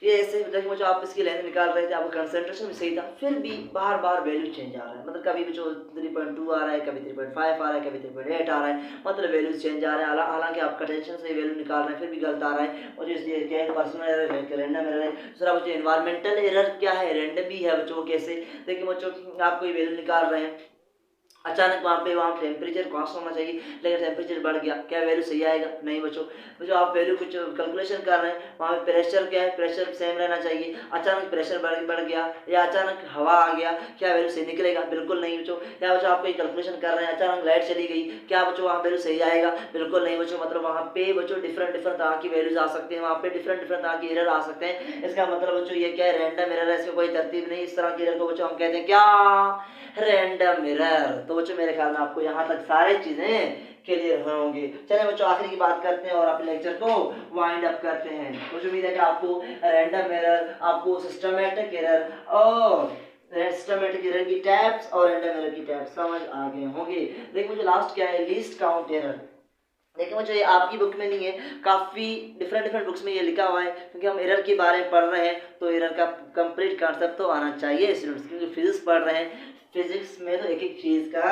ये ऐसे देखिए बच्चों आप इसकी लेंथ निकाल रहे थे, आपका कंसंट्रेशन भी सही था, फिर भी बार बार वैल्यू चेंज आ रहा है। मतलब कभी बच्चों 3.2 आ रहा है, कभी 3.5 आ रहा है, कभी 3.8 आ रहा है, मतलब वैल्यूज चेंज आ रहे हैं। हालांकि आपका टेंशन से वैल्यू निकाल रहे हैं फिर भी गलत आ रहा है। और इसलिए क्या है, पर्सनल एरर है, रैंडम एरर है। दूसरा बच्चों एनवायरमेंटल एरर क्या है, रैंडम भी है बच्चों। कैसे देखिए बच्चों, आप कोई वैल्यू निकाल रहे हैं, अचानक वहाँ टेम्परेचर कांस्टेंट होना चाहिए, लेकिन टेम्परेचर बढ़ गया, क्या वैल्यू सही आएगा? नहीं बच्चों। बच्चों आप वैल्यू कुछ कैलकुलेशन कर रहे हैं, वहाँ पे प्रेशर क्या है, प्रेशर सेम रहना चाहिए, अचानक प्रेशर बढ़ गया या अचानक हवा आ गया, क्या वैल्यू सही निकलेगा? बिल्कुल नहीं बच्चों। या बच्चों आप कोई कैलकुलेशन कर रहे हैं, अचानक लाइट चली गई, क्या बच्चों वहाँ वैल्यू सही आएगा? बिल्कुल नहीं बच्चों। मतलब वहाँ पे बच्चों डिफरेंट तरह की वैल्यूज आ सकते हैं, वहाँ पे डिफरेंट तरह की एरर आ सकते हैं। इसका मतलब बच्चों ये क्या है, रैंडम एरर है, इसका कोई तरतीब नहीं। इस तरह की एरर को बच्चों हम कहते हैं क्या, रैंडम एरर। तो बच्चों मेरे ख्याल में आपको यहाँ तक सारी चीजें क्लियर होंगे। चलिए बच्चों आखिरी की बात करते हैं और अपने लेक्चर को वाइंड अप करते हैं। मुझे उम्मीद है कि आपको रैंडम एरर, आपको सिस्टमैटिक एरर और सिस्टमैटिक एरर की टाइप्स और रैंडम एरर की टाइप्स समझ आ गए होंगे। देखिए मुझे लास्ट क्या है, लीस्ट काउंट एरर। देखिए मुझे आपकी बुक में नहीं है, काफ़ी डिफरेंट बुक्स में ये लिखा हुआ है, क्योंकि हम एरर के बारे में पढ़ रहे हैं तो एरर का कंप्लीट कॉन्सेप्ट तो आना चाहिए स्टूडेंट्स, क्योंकि फिजिक्स पढ़ रहे हैं, फिजिक्स में तो एक एक चीज़ का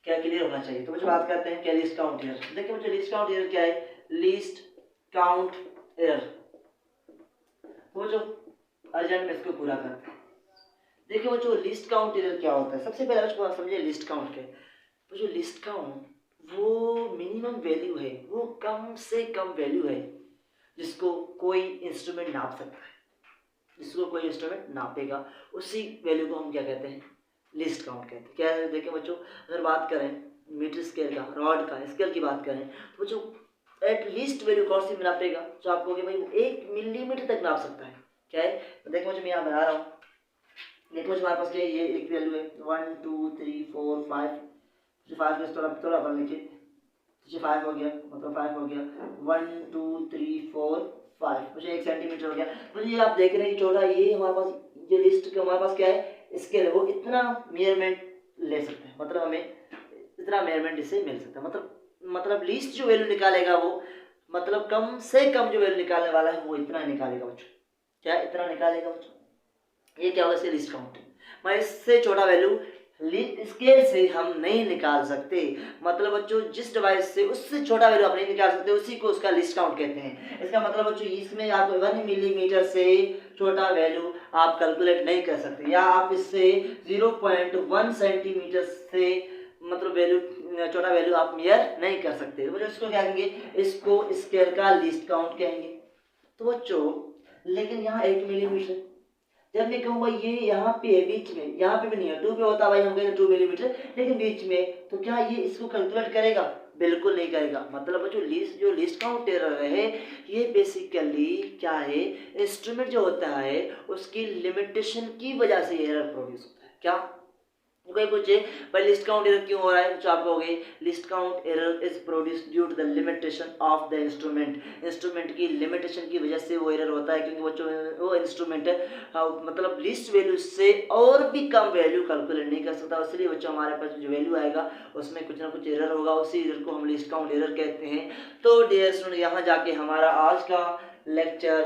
क्या क्लियर होना चाहिए। तो मुझे बात करते हैं क्या लीस्ट काउंट एरर। देखिए मुझे लीस्ट काउंट एरर क्या है, लीस्ट काउंट एरर, वो जो अर्जेंट में इसको पूरा करते हैं। देखिए वो जो लिस्ट काउंट एरर क्या होता है, सबसे पहले मुझे समझिए लिस्ट काउंट क्या है। वो जो लिस्ट काउंट, वो मिनिमम वैल्यू है, वो कम से कम वैल्यू है जिसको कोई इंस्ट्रूमेंट नाप सकता है, जिसको कोई इंस्ट्रूमेंट नापेगा, उसी वैल्यू को हम क्या कहते हैं, लिस्ट काउंट कहते हैं। क्या है देखिए बच्चों, अगर बात करें मीटर स्केल का, रॉड का स्केल की बात करें, तो बच्चों एट लीस्ट वैल्यू कौन सी नापेगा, जो आप कहोगे भाई वो 1 मिलीमीटर तक नाप सकता है। क्या है, तो देखो मैं यहाँ बना रहा हूँ। देखो हमारे पास क्या है, ये एक वैल्यू है 1 2 3 4 5, 5 में थोड़ा अपन लिखिए, 5 हो गया, मतलब 5 हो गया, 1 2 3 4 5, मुझे 1 सेंटीमीटर हो गया। तो ये आप देख रहे हैं चौड़ा, ये हमारे पास ये लिस्ट का हमारे पास क्या है, स्केल है, वो इतना मेजरमेंट ले सकते हैं, मतलब हमें इतना मेजरमेंट इससे मिल सकता है। मतलब लीस्ट जो वैल्यू निकालेगा वो, मतलब कम से कम जो वैल्यू निकालने वाला है वो इतना निकालेगा बच्चों। क्या इतना निकालेगा बच्चों, ये क्या होगा, इससे लिस्ट काउंट है। मैं इससे छोटा वैल्यू स्केल से हम नहीं निकाल सकते। मतलब बच्चों जिस डिवाइस से उससे छोटा वैल्यू आप नहीं निकाल सकते, उसी को उसका लिस्ट काउंट कहते हैं। इसका मतलब बच्चों इसमें आप 1 मिलीमीटर से छोटा वैल्यू आप कैलकुलेट नहीं कर सकते, या आप इससे 0.1 सेंटीमीटर से मतलब वैल्यू छोटा वैल्यू आप मेजर नहीं कर सकते। तो इसको क्या कहेंगे, इसको स्केल का लिस्ट काउंट कहेंगे। तो बच्चों लेकिन यहाँ 1 मिलीमीटर, जब मैं कहूँ भाई ये यहाँ पे है बीच में, यहाँ पे भी नहीं है, 2 पे होता भाई हम कहेंगे 2 मिलीमीटर, लेकिन बीच में, तो क्या ये इसको कैलकुलेट करेगा? बिल्कुल नहीं करेगा। मतलब जो लिस्ट काउंट एरर है, ये बेसिकली क्या है, इंस्ट्रूमेंट जो होता है उसकी लिमिटेशन की वजह से एरर प्रोड्यूस होता है। क्या कोई पूछे भाई लिस्ट काउंट एरर क्यों हो रहा है, तो आप कहोगे least count error is produced due to the limitation of the instrument. Instrument की लिमिटेशन की वजह से वो एरर होता है, क्योंकि वो इंस्ट्रूमेंट मतलब लिस्ट वैल्यू से और भी कम वैल्यू कैलकुलेट नहीं कर सकता, इसलिए बच्चों हमारे पास जो वैल्यू आएगा उसमें कुछ ना कुछ एरर होगा, उसी एरर को हम लिस्ट काउंट एरर कहते हैं। तो डियर स्टूडेंट यहाँ जाके हमारा आज का लेक्चर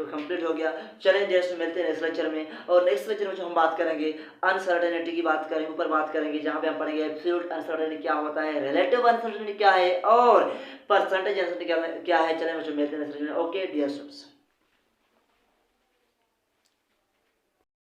कंप्लीट हो गया। चलें जैसे मिलते हैं नेक्स्ट लेक्चर में, और नेक्स्ट लेक्चर में जो हम बात करेंगे अनसर्टेनिटी की बात करेंगे, ऊपर बात करेंगे, जहाँ पे हम पढ़ेंगे एब्सोल्यूट अनसर्टेनिटी क्या होता है, रिलेटिव अनसर्टेनिटी क्या है, और परसेंटेज अनसर्टेनिटी क्या है। चलें बच्चों मिलते हैं नेक्स्ट लेक्चर में। Okay dear students.